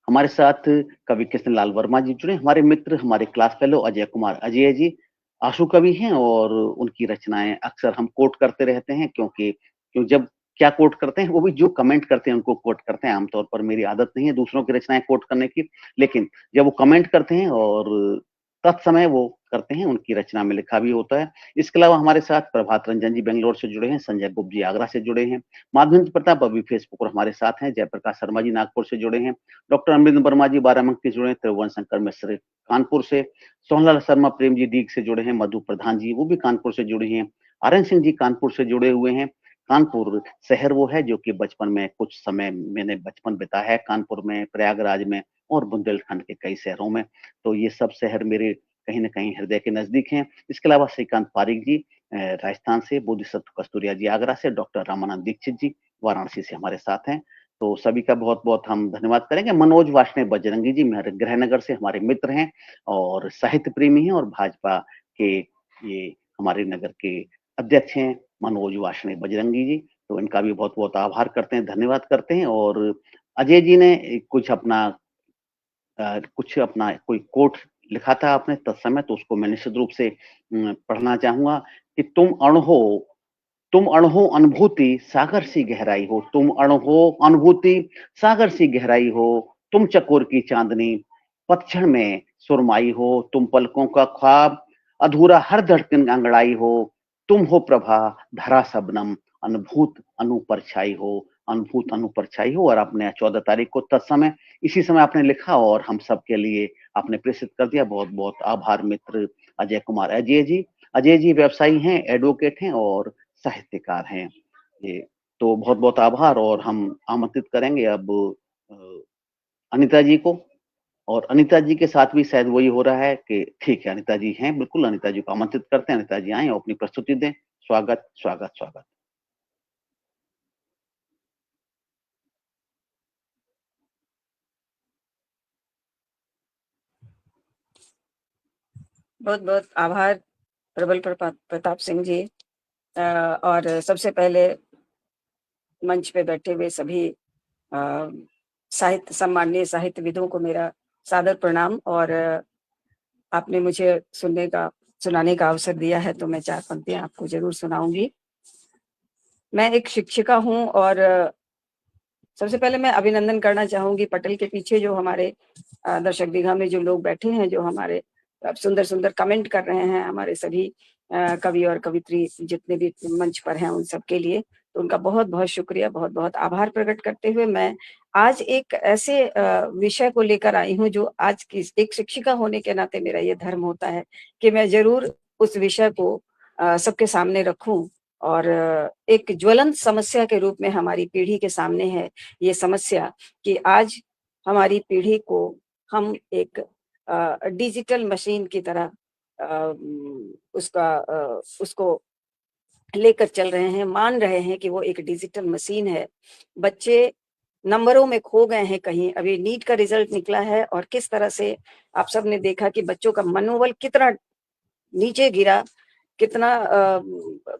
हमारे साथ कवि कृष्णलाल वर्मा जी जुड़े, हमारे मित्र, हमारे क्लास फेलो अजय कुमार अजय जी आशु कवि हैं और उनकी रचनाएं अक्सर हम कोट करते रहते हैं, क्यों जब क्या कोट करते हैं, वो भी जो कमेंट करते हैं उनको कोट करते हैं। आमतौर पर मेरी आदत नहीं है दूसरों की रचनाएं कोट करने की, लेकिन जब वो कमेंट करते हैं और तत्समय वो करते हैं, उनकी रचना में लिखा भी होता है। इसके अलावा हमारे साथ प्रभात रंजन जी बेंगलोर से जुड़े हैं, संजय गुप्त जी आगरा से जुड़े हैं, माधवेंद्र प्रताप अभी फेसबुक पर हमारे साथ हैं, जयप्रकाश शर्मा जी नागपुर से जुड़े हैं, डॉक्टर अमृत वर्मा जी बाराबंकी से जुड़े हैं, त्रिभुवन शंकर मिश्र कानपुर से, सोहनलाल शर्मा प्रेम जी डीग से जुड़े हैं, मधु प्रधान जी वो भी कानपुर से जुड़े हैं, आर्यन सिंह जी कानपुर से जुड़े हुए हैं। कानपुर शहर वो है जो कि बचपन में कुछ समय मैंने बचपन बिताया है कानपुर में, प्रयागराज में और बुंदेलखंड के कई शहरों में। तो ये सब शहर मेरे कहीं न कहीं हृदय के नजदीक हैं। इसके अलावा श्रीकांत पारिक जी राजस्थान से, बोधिसत्व कस्तूरिया जी आगरा से, डॉक्टर रामानंद दीक्षित जी वाराणसी से हमारे साथ हैं। तो सभी का बहुत-बहुत हम धन्यवाद करेंगे। मनोज वार्ष्णेय बजरंगी जी गृहनगर से हमारे मित्र हैं और साहित्य प्रेमी हैं और भाजपा के ये हमारे नगर के अध्यक्ष हैं मनोज वार्ष्णेय बजरंगी जी। तो इनका भी बहुत-बहुत आभार करते हैं, धन्यवाद करते हैं। और अजय जी ने कुछ अपना कोई कोट लिखा था आपने तत्समय, तो उसको मैं निश्चित रूप से पढ़ना चाहूँगा कि तुम अण हो अनुभूति सागर सी गहराई हो, तुम अण हो अनुभूति सागर सी गहराई हो, तुम चकोर की चांदनी पतझड़ में सुरमाई हो, तुम पलकों का ख्वाब अधूरा हर धड़कन अंगड़ाई हो, तुम हो प्रभा धरा शबनम अनुभूत अनुपरछाई हो। और आपने 14 तारीख को तत्समय इसी समय आपने लिखा और हम सब के लिए आपने प्रेषित कर दिया। बहुत-बहुत आभार मित्र अजय कुमार अजय जी। अजय जी व्यवसायी हैं, एडवोकेट हैं और साहित्यकार हैं। ये तो बहुत-बहुत आभार और हम आमंत्रित करेंगे अब अ, अनीता जी को। और अनीता जी के साथ भी शायद वही हो रहा है कि ठीक है, अनीता जी हैं, बिल्कुल अनीता जी को आमंत्रित करते हैं। अनीता जी आएँ और अपनी प्रस्तुति दें। स्वागत, स्वागत, स्वागत। बहुत-बहुत आभार प्रबल प्रताप सिंह जी। और सबसे पहले मंच पे बैठे हुए सभी सम्माननीय साहित्यविदों को मेरा सादर प्रणाम। और आपने मुझे सुनाने का अवसर दिया है तो मैं 4 पंक्तियां आपको जरूर सुनाऊंगी। मैं एक शिक्षिका हूं और सबसे पहले मैं अभिनंदन करना चाहूंगी पटल के पीछे जो हमारे दर्शक दीघा में जो लोग बैठे हैं, जो हमारे सुंदर सुंदर कमेंट कर रहे हैं, हमारे सभी कवि और कवित्री जितने भी मंच पर हैं उन सब के लिए, तो उनका बहुत बहुत शुक्रिया, बहुत बहुत आभार प्रकट करते हुए मैं आज एक ऐसे विषय को लेकर आई हूँ जो आज की एक शिक्षिका होने के नाते मेरा ये धर्म होता है कि मैं जरूर उस विषय को सबके सामने रखूं और एक ज्वलंत समस्या के रूप में हमारी पीढ़ी के सामने है ये समस्या कि आज हमारी पीढ़ी को हम एक डिजिटल मशीन की तरह उसको लेकर चल रहे हैं, मान रहे हैं कि वो एक डिजिटल मशीन है। बच्चे नंबरों में खो गए हैं कहीं। अभी नीट का रिजल्ट निकला है और किस तरह से आप सबने देखा कि बच्चों का मनोबल कितना नीचे गिरा, कितना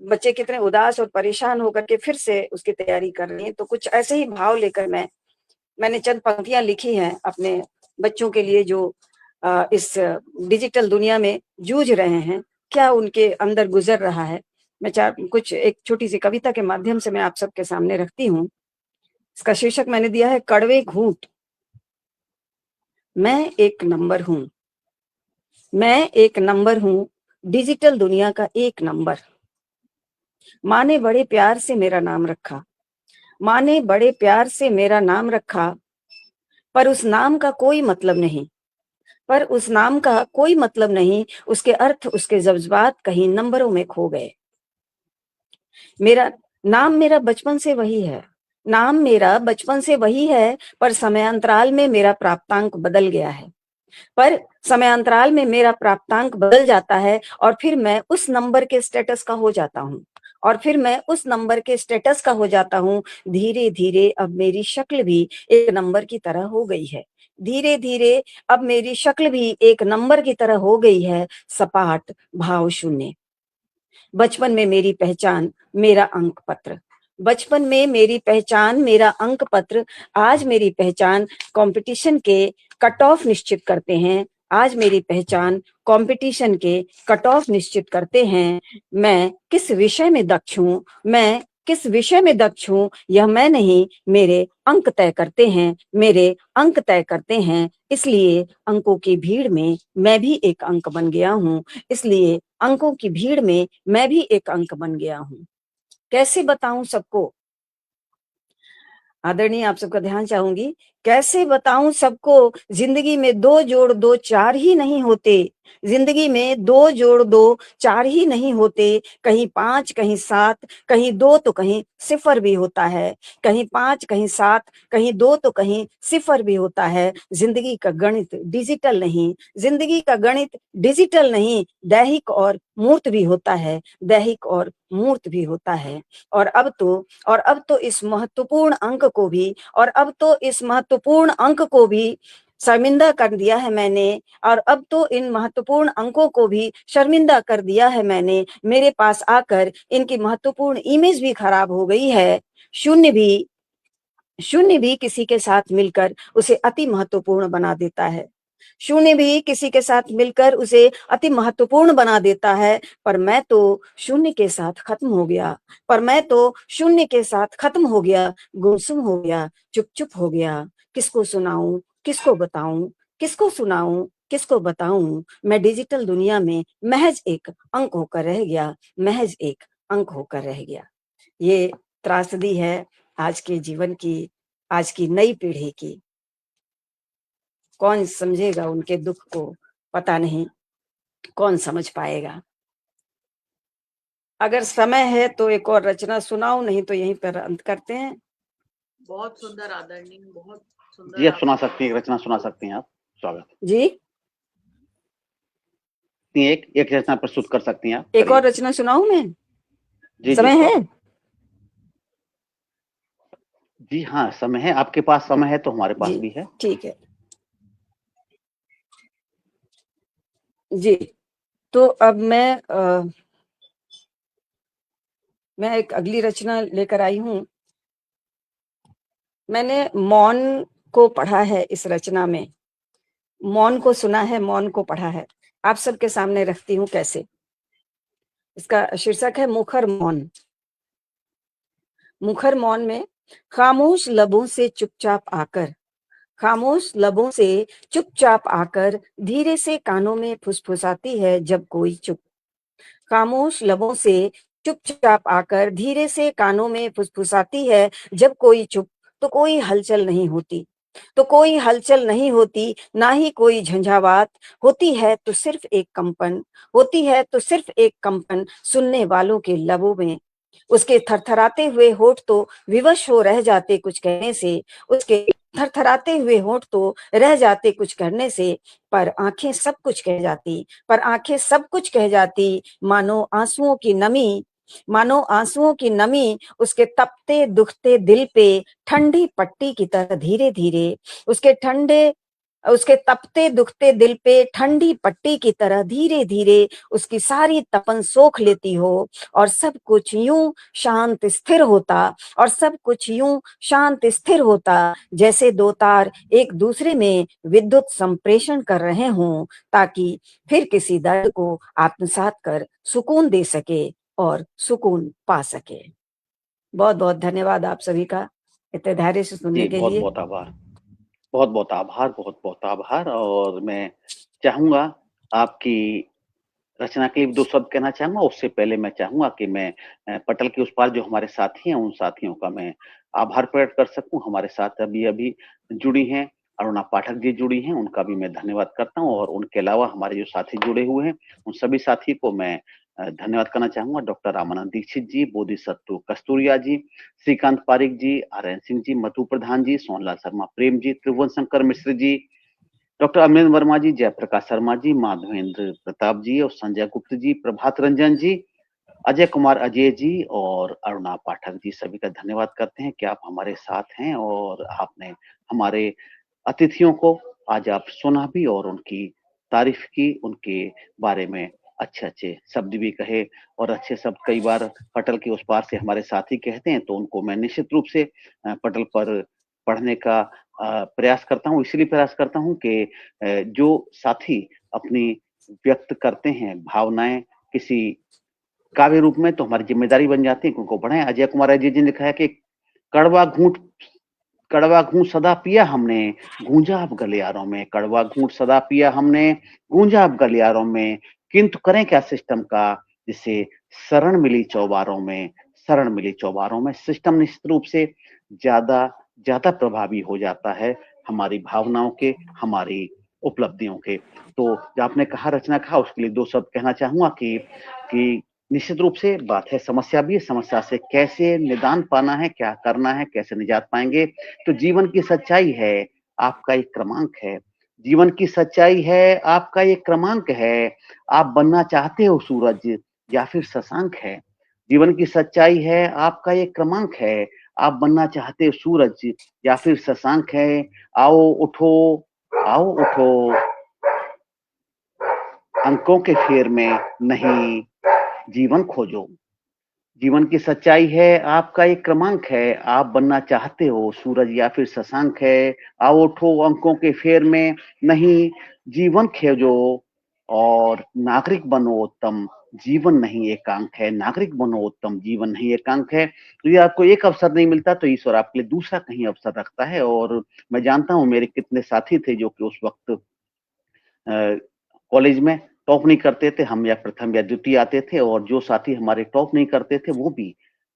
बच्चे कितने उदास और परेशान होकर के फिर से उसकी तैयारी कर रहे हैं। तो कुछ ऐसे ही भाव लेकर मैंने चंद पंक्तियां लिखी हैं अपने बच्चों के लिए जो इस डिजिटल दुनिया में जूझ रहे हैं, क्या उनके अंदर गुजर रहा है। मैं कुछ एक छोटी सी कविता के माध्यम से मैं आप सबके सामने रखती हूँ। इसका शीर्षक मैंने दिया है कड़वे घूंट। मैं एक नंबर हूँ, मैं एक नंबर हूँ, डिजिटल दुनिया का एक नंबर। माँ ने बड़े प्यार से मेरा नाम रखा, माँ ने बड़े प्यार से मेरा नाम रखा, पर उस नाम का कोई मतलब नहीं, पर उस नाम का कोई मतलब नहीं, उसके अर्थ उसके जज्बात कहीं नंबरों में खो गए। मेरा नाम मेरा बचपन से वही है, नाम मेरा बचपन से वही है, पर समयांतराल में मेरा प्राप्तांक बदल गया है, पर समयांतराल में मेरा प्राप्तांक बदल जाता है और फिर मैं उस नंबर के स्टेटस का हो जाता हूँ, और फिर मैं उस नंबर के स्टेटस का हो जाता हूँ। धीरे धीरे अब मेरी शक्ल भी एक नंबर की तरह हो गई है, धीरे धीरे अब मेरी शक्ल भी एक नंबर की तरह हो गई है, सपाट भाव शून्य। बचपन में मेरी पहचान मेरा अंक पत्र, बचपन में मेरी पहचान मेरा अंक पत्र, आज मेरी पहचान कंपटीशन के कट ऑफ निश्चित करते हैं, आज मेरी पहचान कंपटीशन के कट ऑफ निश्चित करते हैं। मैं किस विषय में दक्ष हूँ, मैं किस विषय में दक्ष हूँ, यह मैं नहीं, मेरे अंक तय करते हैं, मेरे अंक तय करते हैं। इसलिए अंकों की भीड़ में मैं भी एक अंक बन गया हूँ, इसलिए अंकों की भीड़ में मैं भी एक अंक बन गया हूँ। कैसे बताऊं सबको, आदरणीय आप सबका ध्यान चाहूंगी, कैसे बताऊं सबको, जिंदगी में 2 जोड़ 2 4 ही नहीं होते, जिंदगी में 2 जोड़ 2 4 ही नहीं होते, कहीं 5 कहीं 7 कहीं 2 तो कहीं 0 भी होता है, कहीं 5 कहीं 7 कहीं 2 तो कहीं 0 भी होता है। जिंदगी का गणित डिजिटल नहीं, जिंदगी का गणित डिजिटल नहीं, दैहिक और मूर्त भी होता है, दैहिक और मूर्त भी होता है। और अब तो इस महत्वपूर्ण अंक को भी, और अब तो इस महत्वपूर्ण अंक को भी शर्मिंदा कर दिया है मैंने, और अब तो इन महत्वपूर्ण अंकों को भी शर्मिंदा कर दिया है मैंने। मेरे पास आकर इनकी महत्वपूर्ण इमेज भी खराब हो गई है। शून्य भी किसी के साथ मिलकर उसे अति महत्वपूर्ण बना देता है, शून्य भी किसी के साथ मिलकर उसे अति महत्वपूर्ण बना देता है। पर मैं तो शून्य के साथ खत्म हो गया, पर मैं तो शून्य के साथ खत्म हो गया, गुमसुम हो गया, चुप चुप हो गया। किसको सुनाऊं, किसको बताऊं, किसको सुनाऊं, किसको बताऊं। मैं डिजिटल दुनिया में महज एक अंक होकर रह गया, महज एक अंक होकर रह गया। ये त्रासदी है आज के जीवन की, आज की नई पीढ़ी की। कौन समझेगा उनके दुख को, पता नहीं कौन समझ पाएगा। अगर समय है तो एक और रचना सुनाऊं, नहीं तो यहीं पर अंत करते हैं। बहुत सुंदर आदरणीय, बहुत सुंदर। जी आप सुना सकती हैं, रचना सुना सकती हैं आप। स्वागत जी, एक रचना प्रस्तुत कर सकती हैं आप। एक और रचना सुनाऊं मैं? जी समय है? जी हाँ समय है, आपके पास समय है तो हमारे पास भी है। ठीक है जी। तो अब मैं एक अगली रचना लेकर आई हूं। मैंने मौन को पढ़ा है, इस रचना में मौन को सुना है, मौन को पढ़ा है, आप सबके सामने रखती हूँ कैसे। इसका शीर्षक है मुखर मौन। मुखर मौन में खामोश लबों से चुपचाप आकर, खामोश लबों से चुपचाप आकर धीरे से कानों में फुसफुसाती है जब कोई चुप, खामोश लबों से चुपचाप आकर धीरे से कानों में फुसफुसाती है, जब कोई चुप तो कोई हलचल नहीं होती, तो कोई हलचल नहीं होती, ना ही कोई झंझावात होती है, तो सिर्फ एक कंपन होती है, तो सिर्फ एक कंपन सुनने वालों के लबों में। उसके थरथराते हुए होठ तो विवश हो रह जाते कुछ कहने से, उसके थरथराते हुए होठ तो रह जाते कुछ करने से, पर आंखें सब कुछ कह जाती, पर आंखें सब कुछ कह जाती, मानो आंसुओं की नमी उसके तपते दुखते दिल पे ठंडी पट्टी की तरह धीरे धीरे उसके तपते दुखते दिल पे ठंडी पट्टी की तरह धीरे धीरे उसकी सारी तपन सोख लेती हो, और सब कुछ यूं शांत स्थिर होता, और सब कुछ यूं शांत स्थिर होता, जैसे दो तार एक दूसरे में विद्युत संप्रेषण कर रहे हों, ताकि फिर किसी दर्द को आत्मसात कर सुकून दे सके और सुकून पा सके। बहुत बहुत धन्यवाद आप सभी का इतने धैर्य से सुनने जी, के बहुत लिए। बहुत आभार, बहुत बहुत आभार, बहुत बहुत आभार। और मैं चाहूंगा आपकी रचना के लिए 2 शब्द कहना चाहूँगा। उससे पहले मैं चाहूँगा कि मैं पटल के उस पार जो हमारे साथी हैं, उन साथियों का मैं आभार प्रकट कर सकूँ। हमारे साथ अभी-अभी जुड़ी हैं, अरुणा पाठक जी जुड़ी हैं, उनका भी मैं धन्यवाद करता हूँ, और उनके अलावा हमारे जो साथी जुड़े हुए हैं, उन सभी साथी को मैं धन्यवाद करना चाहूँगा। डॉक्टर रामानंद दीक्षित जी, बोधिसत्व कस्तूरिया जी, श्रीकांत पारिक जी, आर्यन सिंह जी, मधु प्रधान जी, सोनलाल शर्मा प्रेम जी, त्रिभुवन शंकर मिश्र जी, डॉक्टर अमरेंद्र वर्मा जी, जयप्रकाश शर्मा जी, माधवेंद्र प्रताप जी और संजय गुप्त जी, प्रभात रंजन जी, अजय कुमार अजय जी और अरुणा पाठक जी, सभी का धन्यवाद करते हैं कि आप हमारे साथ हैं, और आपने हमारे अतिथियों को आज आप सुना भी और उनकी तारीफ की, उनके बारे में अच्छे-अच्छे शब्द भी कहे, और अच्छे शब्द कई बार पटल के उस पार से हमारे साथी कहते हैं, तो उनको मैं निश्चित रूप से पटल पर पढ़ने का प्रयास करता हूँ। इसलिए प्रयास करता हूँ कि जो साथी अपनी व्यक्त करते हैं भावनाएँ किसी काव्य रूप में, तो हमारी ज़िम्मेदारी बन जाती है कि उनको पढ़ें। अजय कुमार अजय जी ने लिखा है कि कड़वा घूँट सदा पिया हमने, गूँजा अब गलियारों में। कड़वा घूँट सदा पिया हमने, गूँजा अब गलियारों में। किंतु करें क्या सिस्टम का, जिसे शरण मिली चौबारों में, शरण मिली चौबारों में। सिस्टम निश्चित रूप से ज़्यादा ज़्यादा प्रभावी हो जाता है हमारी भावनाओं के, हमारी उपलब्धियों के। तो जो आपने कहा, रचना कहा, उसके लिए 2 शब्द कहना चाहूँगा कि निश्चित रूप से बात है, समस्या भी है, समस्या से कैसे निदान पाना है, क्या करना है, कैसे निजात पाएँगे। तो जीवन की सच्चाई है, आपका एक क्रमांक है। जीवन की सच्चाई है, आपका एक क्रमांक है। आप बनना चाहते हो सूरज या फिर शशांक है। जीवन की सच्चाई है, आपका एक क्रमांक है। आप बनना चाहते हो सूरज या फिर शशांक है। आओ उठो, आओ उठो, अंकों के फेर में नहीं जीवन खोजो। जीवन की सच्चाई है, आपका एक क्रमांक है। आप बनना चाहते हो सूरज या फिर शशांक है। आओ उठो, अंकों के फेर में नहीं जीवन खोजो, और नागरिक बनो उत्तम, जीवन नहीं एकांक है। नागरिक बनो उत्तम, जीवन नहीं एकांक है। तो ये आपको एक अवसर नहीं मिलता, तो ईश्वर आपके लिए दूसरा कहीं अवसर रखता है। और मैं जानता हूँ मेरे कितने साथी थे जो कि उस वक़्त कॉलेज में टॉप नहीं करते थे, हम या प्रथम या द्वितीय आते थे, और जो साथी हमारे टॉप नहीं करते थे वो भी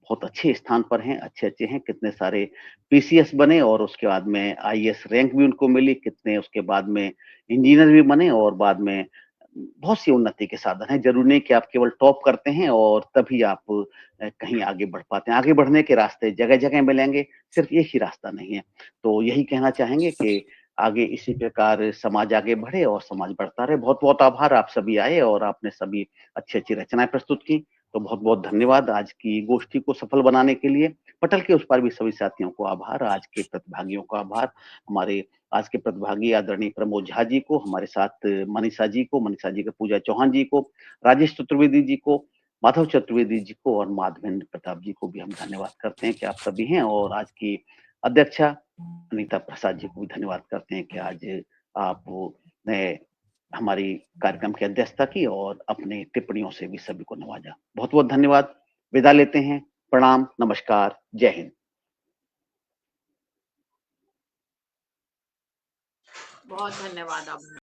बहुत अच्छे स्थान पर हैं, अच्छे-अच्छे हैं। कितने सारे पीसीएस बने और उसके बाद में आईएएस रैंक भी उनको मिली, कितने उसके बाद में इंजीनियर भी बने, और बाद में बहुत सी उन्नति के साधन हैं। ज़रूरी नहीं कि आप केवल टॉप करते हैं और तभी आप कहीं आगे बढ़ पाते हैं। आगे बढ़ने के रास्ते जगह-जगह मिलेंगे, सिर्फ एक ही रास्ता नहीं है। तो यही कहना चाहेंगे कि आगे इसी प्रकार समाज आगे बढ़े और समाज बढ़ता रहे। बहुत-बहुत आभार, आप सभी आए और आपने सभी अच्छी-अच्छी रचनाएँ प्रस्तुत की। तो बहुत-बहुत धन्यवाद आज की गोष्ठी को सफल बनाने के लिए। पटल के उस पार भी सभी साथियों को आभार, आज के प्रतिभागियों को आभार। हमारे आज के प्रतिभागी आदरणीय प्रमोद झा जी को, हमारे साथ मनीषा जी को, मनीषा जी को, पूजा चौहान जी को, राजेश चतुर्वेदी जी को, माधव चतुर्वेदी जी को और माधवेंद्र प्रताप जी को भी हम धन्यवाद करते हैं कि आप सभी हैं। और आज की अध्यक्षा अनीता प्रसाद जी को भी धन्यवाद करते हैं कि आज आपने हमारी कार्यक्रम की अध्यक्षता की और अपनी टिप्पणियों से भी सभी को नवाजा। बहुत-बहुत धन्यवाद। विदा लेते हैं। प्रणाम, नमस्कार, जय हिंद। बहुत धन्यवाद आप